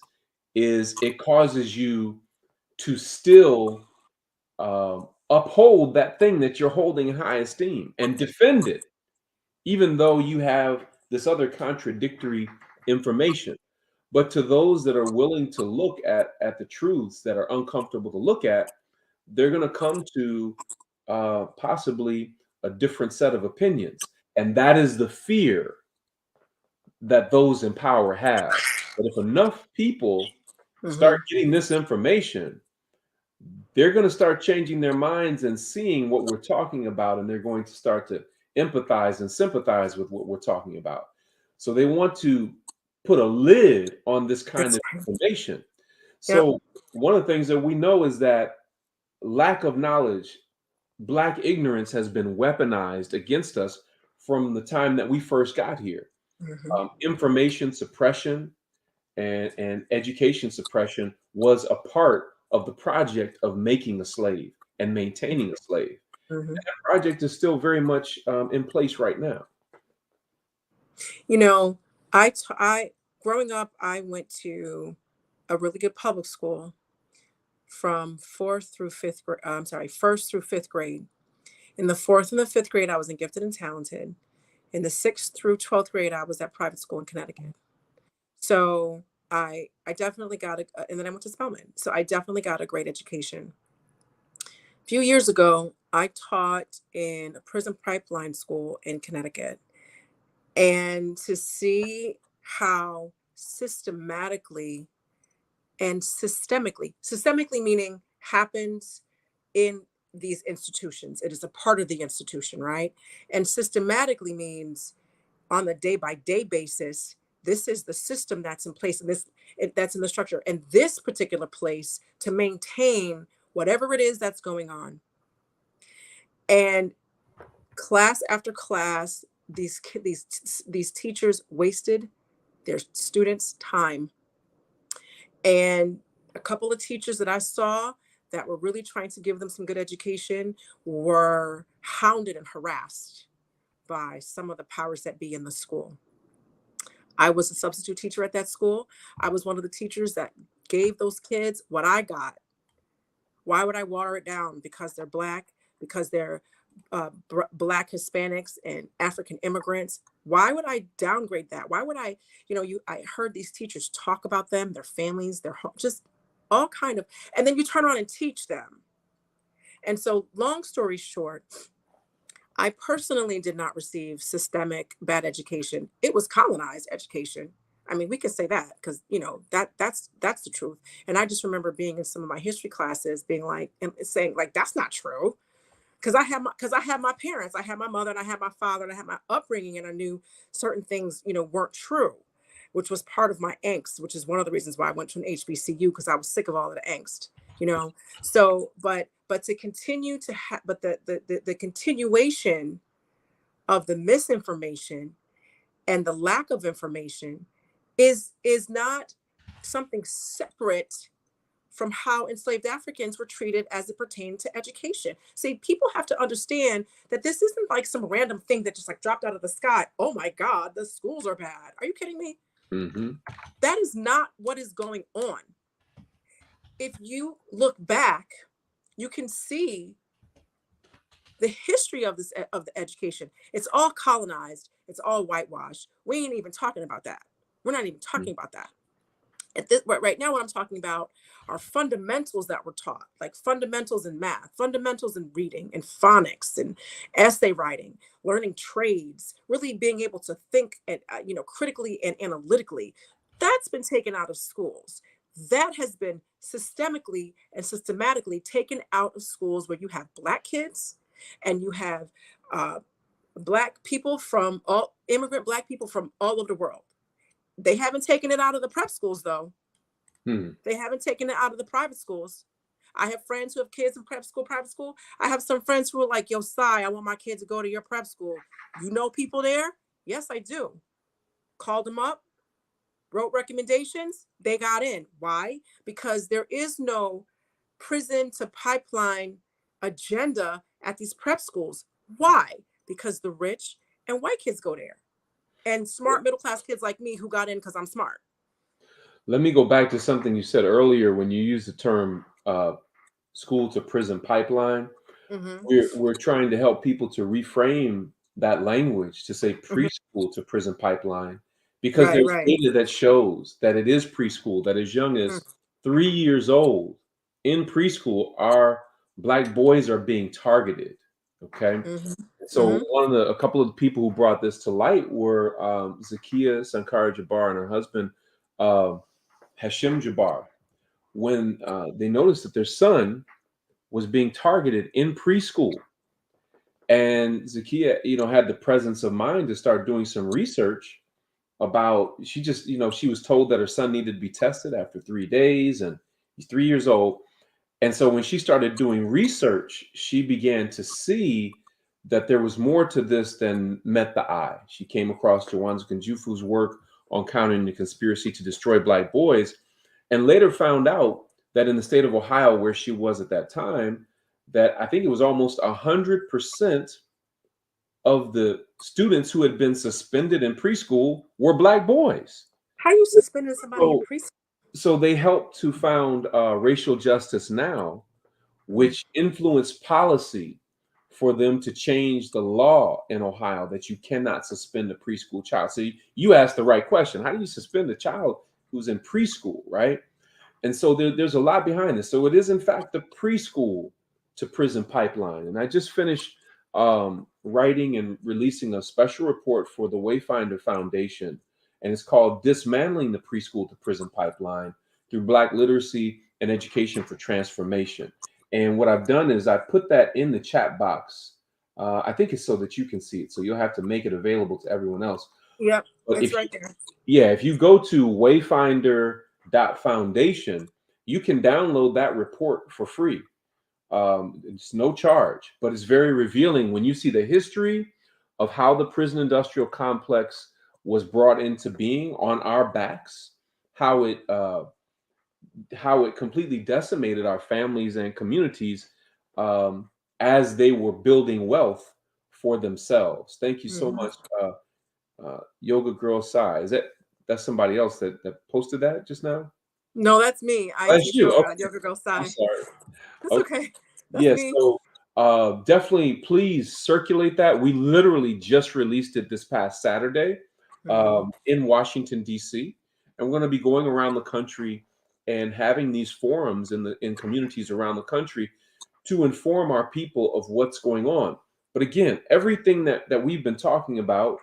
Speaker 2: is it causes you to still uphold that thing that you're holding in high esteem and defend it, even though you have this other contradictory information. But to those that are willing to look at the truths that are uncomfortable to look at, they're going to come to possibly a different set of opinions. And that is the fear that those in power have. But if enough people
Speaker 1: Mm-hmm.
Speaker 2: start getting this information, they're going to start changing their minds and seeing what we're talking about, and they're going to start to empathize and sympathize with what we're talking about. So they want to put a lid on this kind
Speaker 1: That's
Speaker 2: of information.
Speaker 1: yep.
Speaker 2: So one of the things that we know is that lack of knowledge, Black ignorance has been weaponized against us from the time that we first got here.
Speaker 1: Mm-hmm.
Speaker 2: Information suppression and education suppression was a part of the project of making a slave and maintaining a slave.
Speaker 1: Mm-hmm.
Speaker 2: That project is still very much in place right now.
Speaker 1: You know, I growing up, I went to a really good public school from fourth through fifth grade. I'm sorry, first through fifth grade. In the fourth and the fifth grade, I was in gifted and talented. In the sixth through 12th grade, I was at private school in Connecticut. So I definitely got and then I went to Spelman. So I definitely got a great education. A few years ago, I taught in a prison pipeline school in Connecticut. And to see how systematically and systemically meaning happens in these institutions. It is a part of the institution, right? And systematically means on a day by day basis, this is the system that's in place and that's in the structure and this particular place to maintain whatever it is that's going on. And class after class, these teachers wasted their students' time. And a couple of teachers that I saw that were really trying to give them some good education were hounded and harassed by some of the powers that be in the school. I was a substitute teacher at that school. I was one of the teachers that gave those kids what I got. Why would I water it down? Because they're Black, because they're Black Hispanics and African immigrants. Why would I downgrade that? Why would I, I heard these teachers talk about them, their families, their home, just all kind of, and then you turn around and teach them. And so long story short, I personally did not receive systemic bad education. It was colonized education. I mean, we can say that because that's the truth. And I just remember being in some of my history classes, being like, and saying like, that's not true. Because I had my parents, I had my mother, and I had my father, and I had my upbringing, and I knew certain things, weren't true, which was part of my angst, which is one of the reasons why I went to an HBCU, because I was sick of all of the angst, So, but to continue to have, but the continuation of the misinformation and the lack of information is not something separate from how enslaved Africans were treated as it pertained to education. See, people have to understand that this isn't like some random thing that just like dropped out of the sky. Oh my God, the schools are bad. Are you kidding me?
Speaker 2: Mm-hmm.
Speaker 1: That is not what is going on. If you look back, you can see the history of the education. It's all colonized. It's all whitewashed. We ain't even talking about that. We're not even talking about that. Right now, what I'm talking about are fundamentals that were taught, like fundamentals in math, fundamentals in reading and phonics and essay writing, learning trades, really being able to think and critically and analytically. That's been taken out of schools. That has been systemically and systematically taken out of schools, where you have Black kids and you have Black people immigrant Black people from all over the world. They haven't taken it out of the prep schools, though. They haven't taken it out of the private schools. I have friends who have kids in private school. I have some friends who are like, yo, Sai, I want my kids to go to your prep school. You know people there? Yes, I do. Called them up, wrote recommendations. They got in. Why? Because there is no prison to pipeline agenda at these prep schools. Why? Because the rich and white kids go there. And smart middle-class kids like me who got in because I'm smart.
Speaker 2: Let me go back to something you said earlier when you used the term school to prison pipeline.
Speaker 1: Mm-hmm.
Speaker 2: We're trying to help people to reframe that language to say preschool to prison pipeline, because there's data that shows that it is preschool, that as young as 3 years old in preschool, our Black boys are being targeted. Okay. So a couple of the people who brought this to light were Zakiya Sankara Jabbar and her husband, Hashim Jabbar, when they noticed that their son was being targeted in preschool. And Zakiya, had the presence of mind to start doing some research about, she was told that her son needed to be tested after 3 days, and he's 3 years old. And so when she started doing research, she began to see that there was more to this than met the eye. She came across Jawanza Kunjufu's work on countering the conspiracy to destroy Black boys, and later found out that in the state of Ohio, where she was at that time, that I think it was almost 100% of the students who had been suspended in preschool were Black boys.
Speaker 1: How are you suspending somebody in preschool?
Speaker 2: So they helped to found Racial Justice Now, which influenced policy for them to change the law in Ohio that you cannot suspend a preschool child. So you asked the right question. How do you suspend a child who's in preschool, right? And so there's a lot behind this. So it is, in fact, the preschool to prison pipeline. And I just finished writing and releasing a special report for the Wayfinder Foundation, and it's called Dismantling the Pre-School to Prison Pipeline Through Black Literacy and Education for Transformation. And what I've done is I put that in the chat box. I think it's so that you can see it. So you'll have to make it available to everyone else.
Speaker 1: Yep, it's right there.
Speaker 2: Yeah, if you go to wayfinder.foundation, you can download that report for free. It's no charge, but it's very revealing when you see the history of how the prison industrial complex was brought into being on our backs, how it how it completely decimated our families and communities as they were building wealth for themselves. Thank you so
Speaker 1: Mhm.
Speaker 2: much, Yoga Girl Sai. That's somebody else that posted that just now?
Speaker 1: No, that's me. I
Speaker 2: That's
Speaker 1: teach
Speaker 2: you.
Speaker 1: yoga,
Speaker 2: Okay,
Speaker 1: yoga girl
Speaker 2: I'm
Speaker 1: Sai.
Speaker 2: sorry.
Speaker 1: That's
Speaker 2: Okay.
Speaker 1: okay. That's
Speaker 2: Yeah,
Speaker 1: me.
Speaker 2: so definitely please circulate that. We literally just released it this past Saturday
Speaker 1: Mhm.
Speaker 2: in Washington, D.C. And we're going to be going around the country and having these forums in communities around the country to inform our people of what's going on. But again, everything that we've been talking about,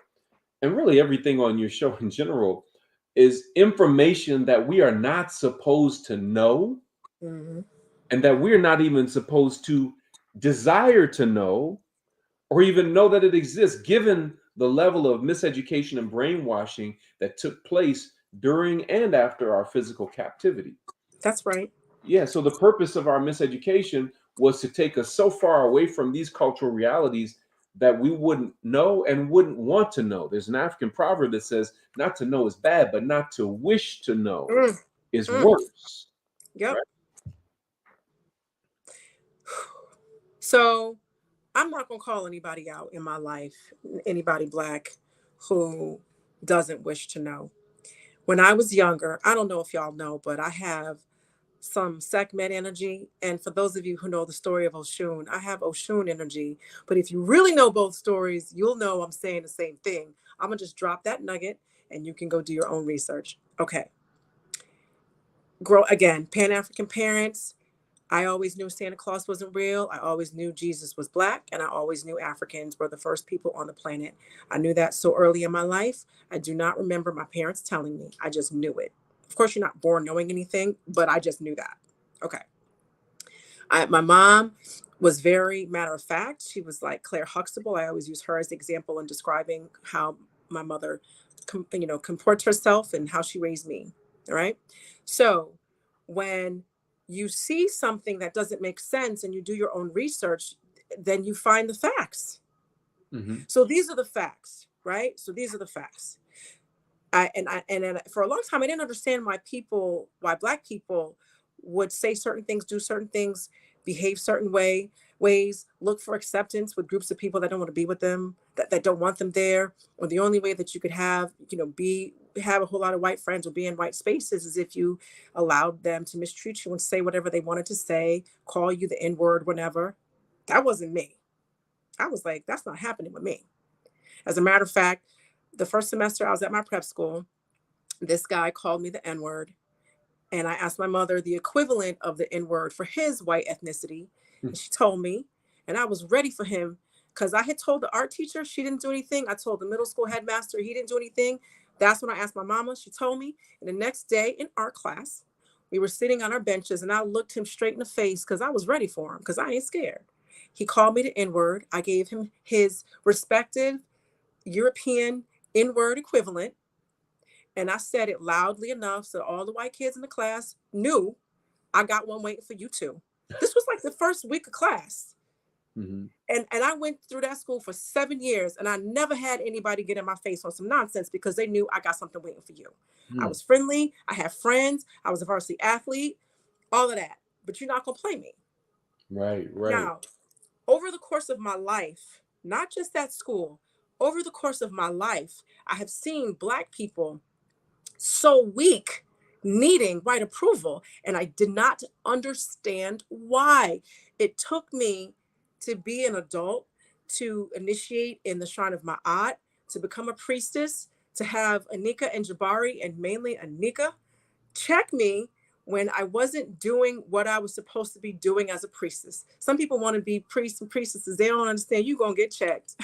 Speaker 2: and really everything on your show in general, is information that we are not supposed to know
Speaker 1: Mhm.
Speaker 2: and that we're not even supposed to desire to know or even know that it exists, given the level of miseducation and brainwashing that took place during and after our physical captivity.
Speaker 1: That's right.
Speaker 2: Yeah, so the purpose of our miseducation was to take us so far away from these cultural realities that we wouldn't know and wouldn't want to know. There's an African proverb that says, not to know is bad, but not to wish to know
Speaker 1: Mm.
Speaker 2: is
Speaker 1: Mm.
Speaker 2: worse.
Speaker 1: Yep.
Speaker 2: Right?
Speaker 1: So I'm not gonna call anybody out in my life, anybody black who doesn't wish to know. When I was younger, I don't know if y'all know, but I have some Sekhmet energy. And for those of you who know the story of Oshun, I have Oshun energy. But if you really know both stories, you'll know I'm saying the same thing. I'm gonna just drop that nugget and you can go do your own research. Okay. Grow again, Pan-African parents. I always knew Santa Claus wasn't real. I always knew Jesus was black. And I always knew Africans were the first people on the planet. I knew that so early in my life. I do not remember my parents telling me. I just knew it. Of course, you're not born knowing anything, but I just knew that. Okay. My mom was very matter of fact. She was like Claire Huxtable. I always use her as an example in describing how my mother, comports herself and how she raised me. All right. So when you see something that doesn't make sense and you do your own research, then you find the facts.
Speaker 2: Mhm.
Speaker 1: So these are the facts, right? So these are the facts. And for a long time I didn't understand why black people would say certain things, do certain things, behave certain ways, look for acceptance with groups of people that don't want to be with them, that don't want them there, or the only way that you could have a whole lot of white friends or be in white spaces is if you allowed them to mistreat you and say whatever they wanted to say, call you the N-word whenever. That wasn't me. I was like, that's not happening with me. As a matter of fact, the first semester I was at my prep school, this guy called me the N word. And I asked my mother the equivalent of the N word for his white ethnicity. And she told me, and I was ready for him because I had told the art teacher she didn't do anything. I told the middle school headmaster he didn't do anything. That's when I asked my mama. She told me. And the next day in art class, we were sitting on our benches and I looked him straight in the face because I was ready for him because I ain't scared. He called me the N word. I gave him his respective European N word equivalent. And I said it loudly enough so all the white kids in the class knew I got one waiting for you too. This was like the first week of class.
Speaker 2: Mhm.
Speaker 1: And I went through that school for 7 years and I never had anybody get in my face on some nonsense because they knew I got something waiting for you. I
Speaker 2: Mhm.
Speaker 1: was friendly. I had friends. I was a varsity athlete, all of that. But you're not going to play me.
Speaker 2: Right, right.
Speaker 1: Now, over the course of my life, not just at school, over the course of my life, I have seen Black people so weak, needing white approval. And I did not understand why. It took me to be an adult, to initiate in the shrine of Ma'at, to become a priestess, to have Anika and Jabari, and mainly Anika, check me when I wasn't doing what I was supposed to be doing as a priestess. Some people want to be priests and priestesses. They don't understand you're going to get checked.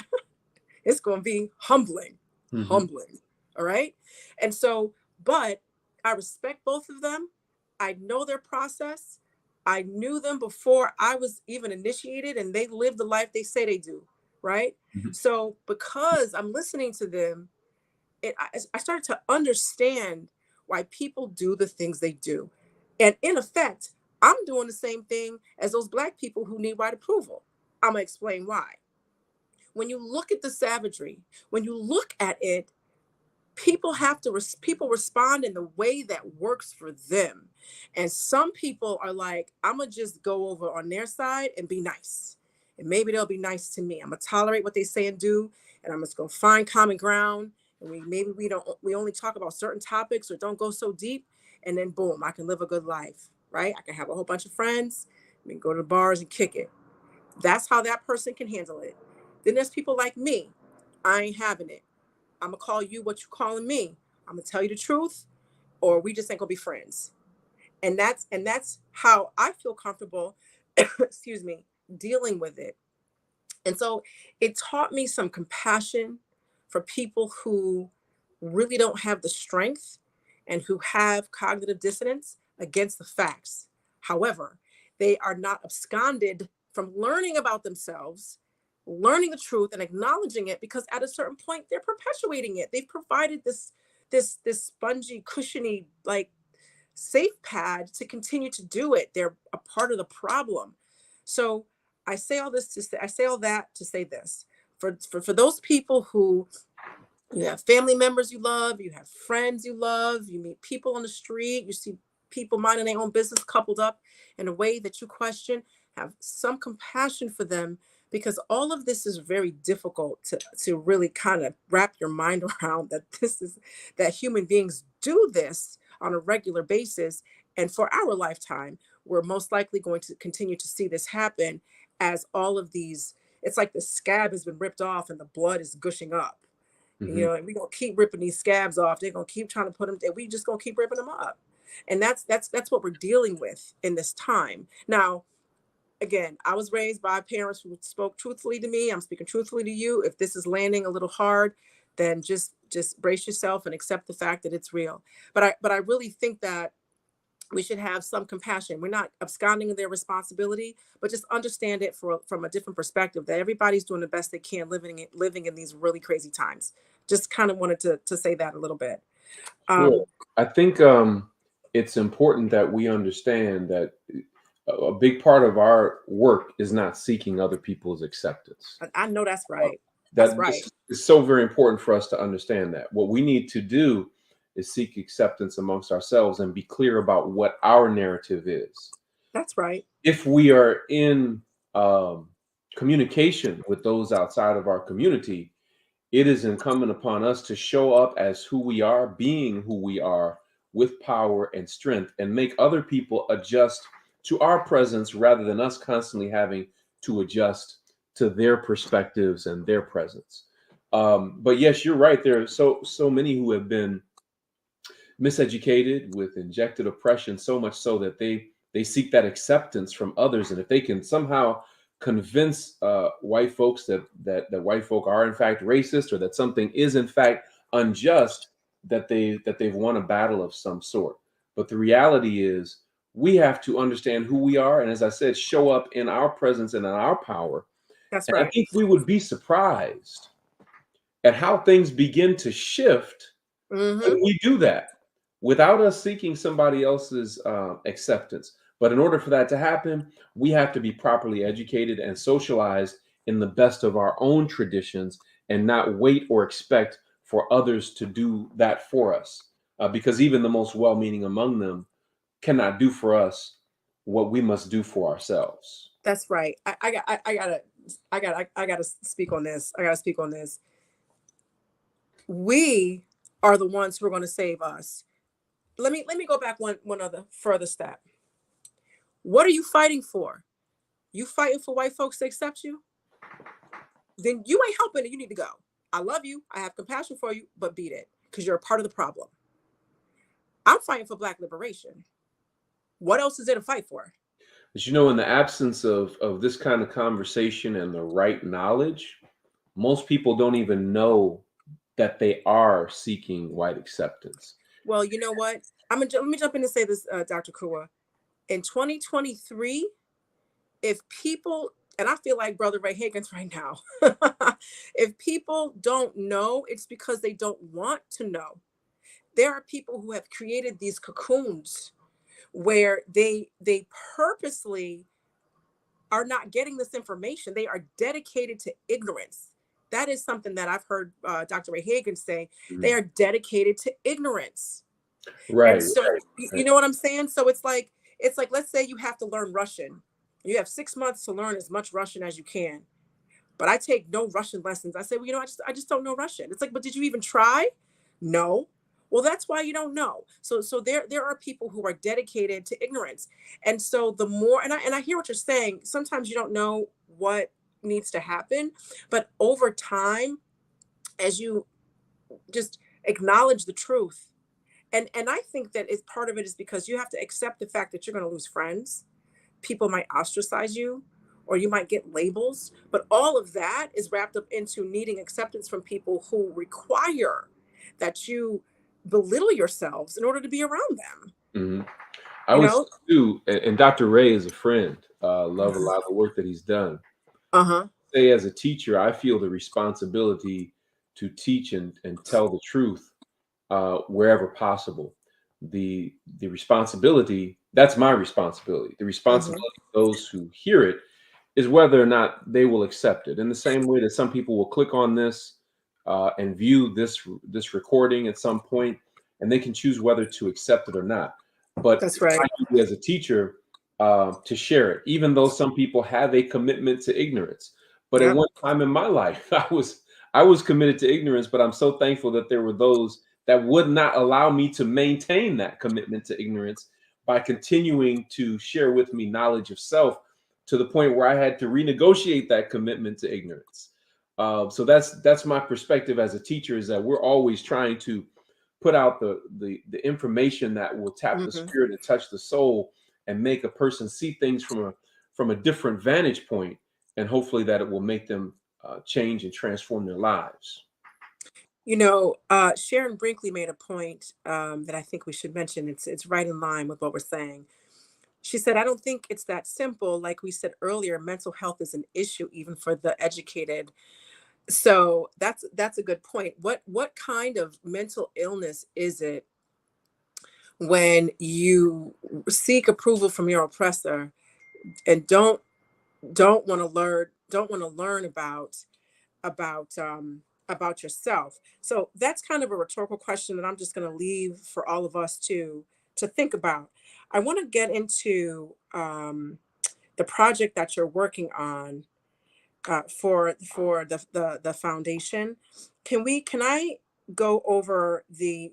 Speaker 1: It's going to be humbling,
Speaker 2: Mhm.
Speaker 1: humbling. All right. And so, but I respect both of them. I know their process. I knew them before I was even initiated, and they live the life they say they do. Right.
Speaker 2: Mhm.
Speaker 1: So, because I'm listening to them, I started to understand why people do the things they do. And in effect, I'm doing the same thing as those Black people who need white approval. I'm going to explain why. When you look at the savagery, when you look at it, people respond in the way that works for them. And some people are like, I'm gonna just go over on their side and be nice, and maybe they'll be nice to me. I'm gonna tolerate what they say and do, and I'm just gonna find common ground, and we only talk about certain topics or don't go so deep, and then boom, I can live a good life, right? I can have a whole bunch of friends, we can go to the bars and kick it. That's how that person can handle it. Then there's people like me. I ain't having it. I'm gonna call you what you calling me. I'm gonna tell you the truth, or we just ain't gonna be friends. And that's how I feel comfortable, excuse me, dealing with it. And so it taught me some compassion for people who really don't have the strength and who have cognitive dissonance against the facts. However, they are not absconded from learning about themselves, learning the truth and acknowledging it, because at a certain point they're perpetuating it. They've provided this spongy, cushiony, like safe pad to continue to do it. They're a part of the problem. So I say all that to say this. For those people who, you have family members you love, you have friends you love, you meet people on the street, you see people minding their own business coupled up in a way that you question, have some compassion for them, because all of this is very difficult to really kind of wrap your mind around, that human beings do this on a regular basis. And for our lifetime, we're most likely going to continue to see this happen as all of these, it's like the scab has been ripped off and the blood is gushing up.
Speaker 2: Hmm.
Speaker 1: And we're gonna keep ripping these scabs off. They're gonna keep trying to put them, and we just gonna keep ripping them up. And that's what we're dealing with in this time. Now, again, I was raised by parents who spoke truthfully to me. I'm speaking truthfully to you. If this is landing a little hard, then just brace yourself and accept the fact that it's real. But I really think that we should have some compassion. We're not absconding their responsibility, but just understand it from a different perspective, that everybody's doing the best they can living in these really crazy times. Just kind of wanted to say that a little bit.
Speaker 2: Sure.
Speaker 1: Um,
Speaker 2: I think it's important that we understand that a big part of our work is not seeking other people's acceptance.
Speaker 1: I know that's
Speaker 2: Uh,
Speaker 1: right. That's
Speaker 2: That
Speaker 1: right.
Speaker 2: this is so very important for us to understand that. What we need to do is seek acceptance amongst ourselves and be clear about what our narrative is.
Speaker 1: That's right.
Speaker 2: If we are in um, communication with those outside of our community, it is incumbent upon us to show up as who we are, being who we are, with power and strength, and make other people adjust to our presence rather than us constantly having to adjust to their perspectives and their presence. But yes, you're right. There are so many who have been miseducated with injected oppression, so much so that they seek that acceptance from others. And if they can somehow convince white folks that white folk are in fact racist, or that something is in fact unjust, that they've won a battle of some sort. But the reality is, we have to understand who we are, and as I said, show up in our presence and in our power.
Speaker 1: That's
Speaker 2: And I
Speaker 1: right.
Speaker 2: think we would be surprised at how things begin to shift when
Speaker 1: Hmm.
Speaker 2: we do that without us seeking somebody else's acceptance. But in order for that to happen, we have to be properly educated and socialized in the best of our own traditions, and not wait or expect for others to do that for us. Because even the most well meaning among them cannot do for us what we must do for ourselves.
Speaker 1: That's right. I gotta speak on this. I gotta speak on this. We are the ones who are going to save us. Let me go back one other further step. What are you fighting for? You fighting for white folks to accept you? Then you ain't helping it. You need to go. I love you. I have compassion for you, but beat it, because you're a part of the problem. I'm fighting for Black liberation. What else is there to fight for?
Speaker 2: As you know, in the absence of this kind of conversation and the right knowledge, most people don't even know that they are seeking white acceptance.
Speaker 1: Well, you know what? Let me jump in and say this, Dr. Kua. In 2023, if people, and I feel like Brother Ray Higgins right now, if people don't know, it's because they don't want to know. There are people who have created these cocoons where they purposely are not getting this information. They are dedicated to ignorance. That is something that I've heard Dr. Ray Hagan say. They
Speaker 2: Mhm.
Speaker 1: are dedicated to ignorance. And
Speaker 2: Right,
Speaker 1: so,
Speaker 2: right,
Speaker 1: you
Speaker 2: right.
Speaker 1: know what I'm saying? So it's like, let's say you have to learn Russian. You have 6 months to learn as much Russian as you can. But I take no Russian lessons. I say, well, I just don't know Russian. It's like, but did you even try? No. Well, that's why you don't know. So there are people who are dedicated to ignorance. And so the more, and I hear what you're saying. Sometimes you don't know what needs to happen, but over time, as you just acknowledge the truth, and I think that is part of it is because you have to accept the fact that you're going to lose friends. People might ostracize you, or you might get labels, but all of that is wrapped up into needing acceptance from people who require that you belittle yourselves in order to be around them,
Speaker 2: Mhm. I
Speaker 1: you
Speaker 2: would
Speaker 1: know.
Speaker 2: too, and Dr. Ray is a friend. Love a lot of the work that he's done.
Speaker 1: Uh-huh.
Speaker 2: Say as a teacher, I feel the responsibility to teach and tell the truth wherever possible. The responsibility, that's my responsibility. The
Speaker 1: Hmm.
Speaker 2: responsibility of those who hear it is whether or not they will accept it. In the same way that some people will click on this and view this recording at some point, and they can choose whether to accept it or not. But
Speaker 1: That's
Speaker 2: it's my
Speaker 1: right.
Speaker 2: duty as a teacher to share it, even though some people have a commitment to ignorance. But at
Speaker 1: Yep.
Speaker 2: one time in my life, I was committed to ignorance, but I'm so thankful that there were those that would not allow me to maintain that commitment to ignorance by continuing to share with me knowledge of self to the point where I had to renegotiate that commitment to ignorance. So that's my perspective as a teacher, is that we're always trying to put out the information that will tap the
Speaker 1: Hmm.
Speaker 2: spirit and touch the soul and make a person see things from a different vantage point, and hopefully that it will make them change and transform their lives.
Speaker 1: Sharon Brinkley made a point that I think we should mention. It's right in line with what we're saying. She said, I don't think it's that simple. Like we said earlier, mental health is an issue even for the educated. So that's a good point. What kind of mental illness is it when you seek approval from your oppressor and don't want to learn about yourself? So that's kind of a rhetorical question that I'm just going to leave for all of us to think about. I want to get into the project that you're working on for the foundation. Can I go over the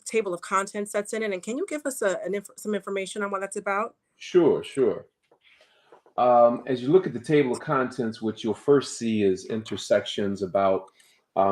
Speaker 1: table of contents that's in it, and can you give us some information on what that's about?
Speaker 2: Sure, sure. As you look at the table of contents, what you'll first see is intersections about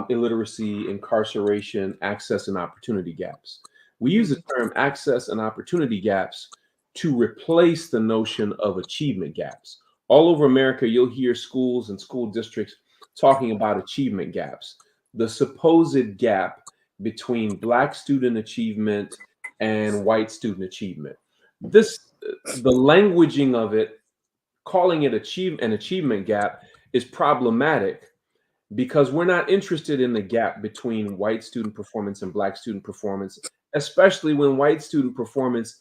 Speaker 2: illiteracy, incarceration, access, and opportunity gaps. We use the
Speaker 1: Mhm.
Speaker 2: term access and opportunity gaps to replace the notion of achievement gaps. All over America, you'll hear schools and school districts talking about achievement gaps, the supposed gap between Black student achievement and white student achievement. The languaging of it, calling it an achievement gap, is problematic because we're not interested in the gap between white student performance and Black student performance, especially when white student performance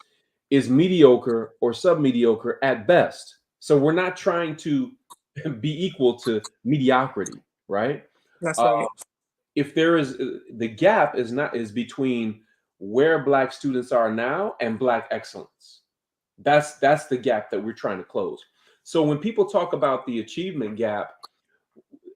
Speaker 2: is mediocre or submediocre at best. So we're not trying to be equal to mediocrity, right?
Speaker 1: That's
Speaker 2: Uh,
Speaker 1: right.
Speaker 2: if there is the gap is between where Black students are now and Black excellence. That's the gap that we're trying to close. So when people talk about the achievement gap,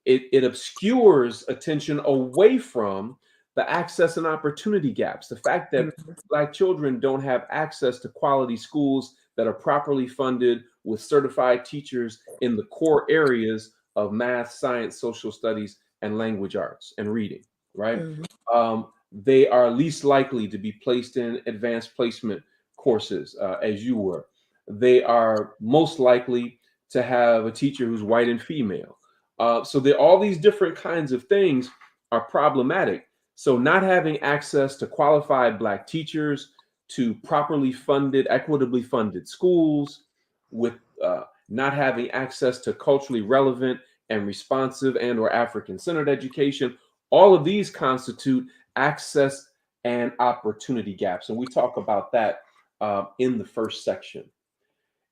Speaker 2: it obscures attention away from the access and opportunity gaps. The fact that
Speaker 1: Mhm.
Speaker 2: Black children don't have access to quality schools that are properly funded with certified teachers in the core areas of math, science, social studies, and language arts and reading, right?
Speaker 1: Mhm.
Speaker 2: They are least likely to be placed in advanced placement courses, as you were. They are most likely to have a teacher who's white and female. All these different kinds of things are problematic. So not having access to qualified Black teachers, to properly funded, equitably funded schools, with not having access to culturally relevant and responsive and/or African-centered education, all of these constitute access and opportunity gaps, and we talk about that in the first section.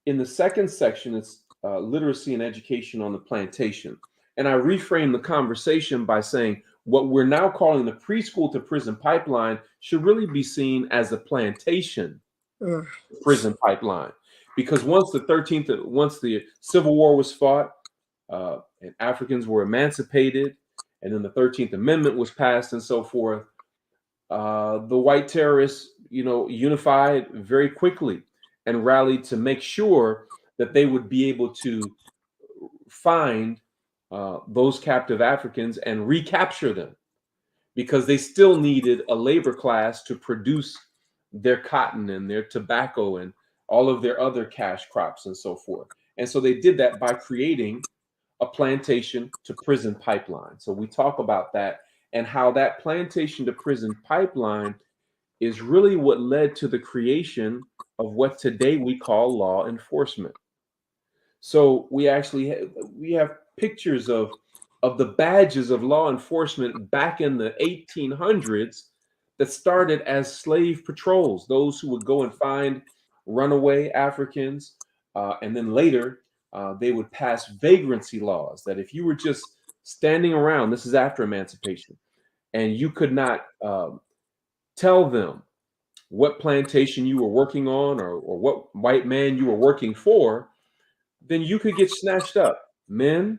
Speaker 2: In the second section, it's literacy and education on the plantation. And I reframe the conversation by saying what we're now calling the preschool to prison pipeline should really be seen as a plantation prison pipeline. Because once the Civil War was fought, and Africans were emancipated, and then the 13th Amendment was passed and so forth, the white terrorists, unified very quickly and rallied to make sure that they would be able to find those captive Africans and recapture them, because they still needed a labor class to produce their cotton and their tobacco and all of their other cash crops and so forth. And so they did that by creating a plantation to prison pipeline. So we talk about that and how that plantation to prison pipeline is really what led to the creation of what today we call law enforcement. So we actually we have pictures of the badges of law enforcement back in the 1800s that started as slave patrols, those who would go and find runaway Africans, and then later they would pass vagrancy laws that if you were just standing around, this is after emancipation, and you could not tell them what plantation you were working on, or what white man you were working for, then you could get snatched up. Men,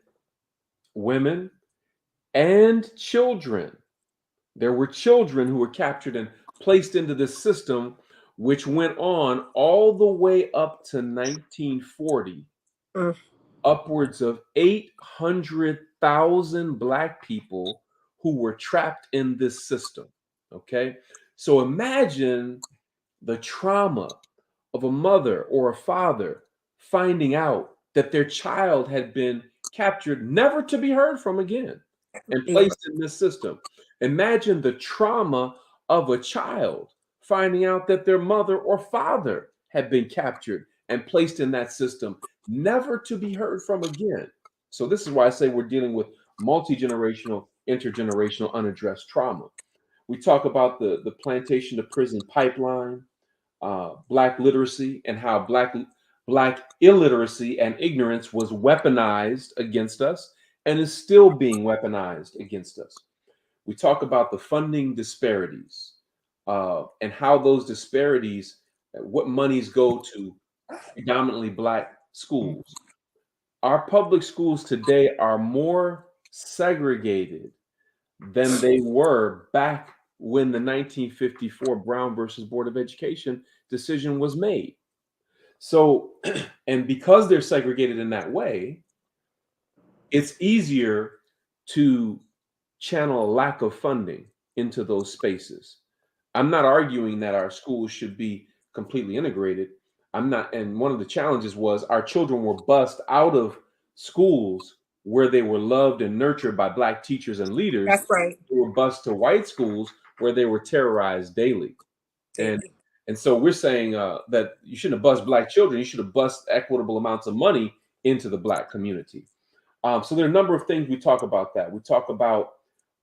Speaker 2: women, and children. There were children who were captured and placed into this system, which went on all the way up to 1940. Upwards of 800,000 Black people who were trapped in this system. Okay. So imagine the trauma of a mother or a father finding out that their child had been captured, never to be heard from again, and placed in this system. Imagine the trauma of a child finding out that their mother or father had been captured and placed in that system, never to be heard from again. So this is why I say we're dealing with multi-generational, intergenerational, unaddressed trauma. We talk about the plantation to prison pipeline, Black literacy, and how Black illiteracy and ignorance was weaponized against us and is still being weaponized against us. We talk about the funding disparities, and how those disparities, what monies go to predominantly Black schools. Our public schools today are more segregated than they were back when the 1954 Brown versus Board of Education decision was made. So, and because they're segregated in that way, it's easier to channel a lack of funding into those spaces. I'm not arguing that our schools should be completely integrated. I'm not, and one of the challenges was our children were bussed out of schools where they were loved and nurtured by Black teachers and leaders.
Speaker 1: That's right.
Speaker 2: They were bused to white schools where they were terrorized daily. And so we're saying that you shouldn't have bused Black children. You should have bused equitable amounts of money into the Black community. So there are a number of things we talk about that. We talk about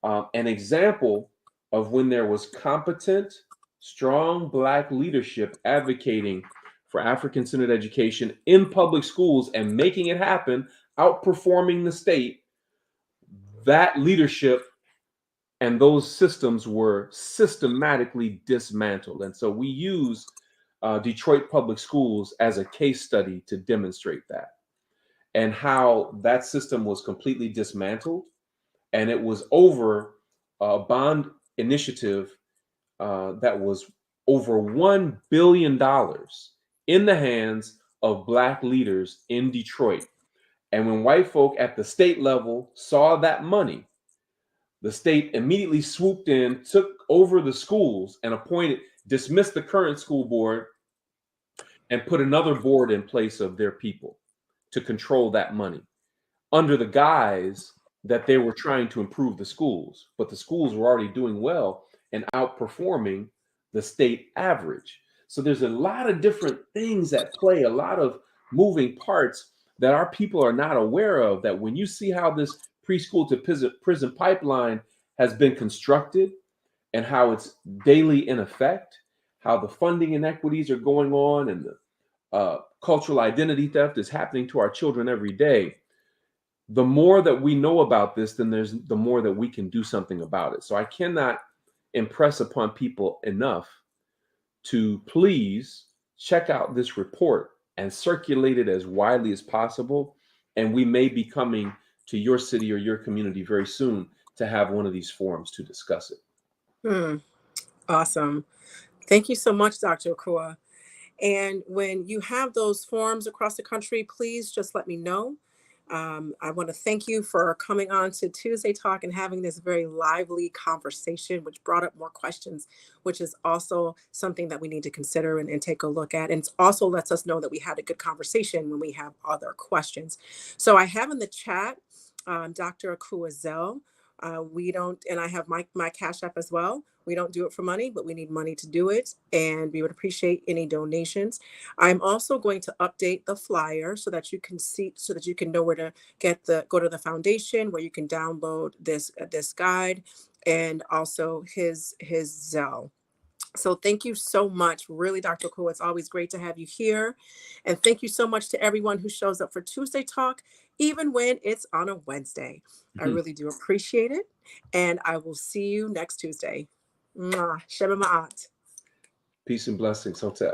Speaker 2: an example of when there was competent, strong Black leadership advocating for African-centered education in public schools and making it happen, outperforming the state. That leadership and those systems were systematically dismantled. And so we use Detroit Public Schools as a case study to demonstrate that, and how that system was completely dismantled. And it was over a bond initiative that was over $1 billion in the hands of Black leaders in Detroit. And when white folk at the state level saw that money, the state immediately swooped in, took over the schools, and dismissed the current school board and put another board in place of their people to control that money, under the guise that they were trying to improve the schools. But the schools were already doing well and outperforming the state average. So there's a lot of different things at play, a lot of moving parts that our people are not aware of, that when you see how this preschool to prison pipeline has been constructed and how it's daily in effect, how the funding inequities are going on, and the cultural identity theft is happening to our children every day, the more that we know about this, then there's the more that we can do something about it. So I cannot impress upon people enough to please check out this report and circulate it as widely as possible. And we may be coming to your city or your community very soon to have one of these forums to discuss it.
Speaker 1: Awesome. Thank you so much, Dr. Akua. And when you have those forums across the country, please just let me know. I want to thank you for coming on to Tuesday Talk and having this very lively conversation, which brought up more questions, which is also something that we need to consider and take a look at. And it also lets us know that we had a good conversation when we have other questions. So I have in the chat, Dr. Akua Zell. We don't, and I have my Cash App as well. We don't do it for money, but we need money to do it. And we would appreciate any donations. I'm also going to update the flyer so that you can see, so that you can know where to go to the foundation, where you can download this guide, and also his Zelle. So thank you so much. Really, Dr. Akua, it's always great to have you here. And thank you so much to everyone who shows up for Tuesday Talk, even when it's on a Wednesday. I really do appreciate it. And I will see you next Tuesday. Mwah. Shema Ma'at.
Speaker 2: Peace and blessings, Hotep.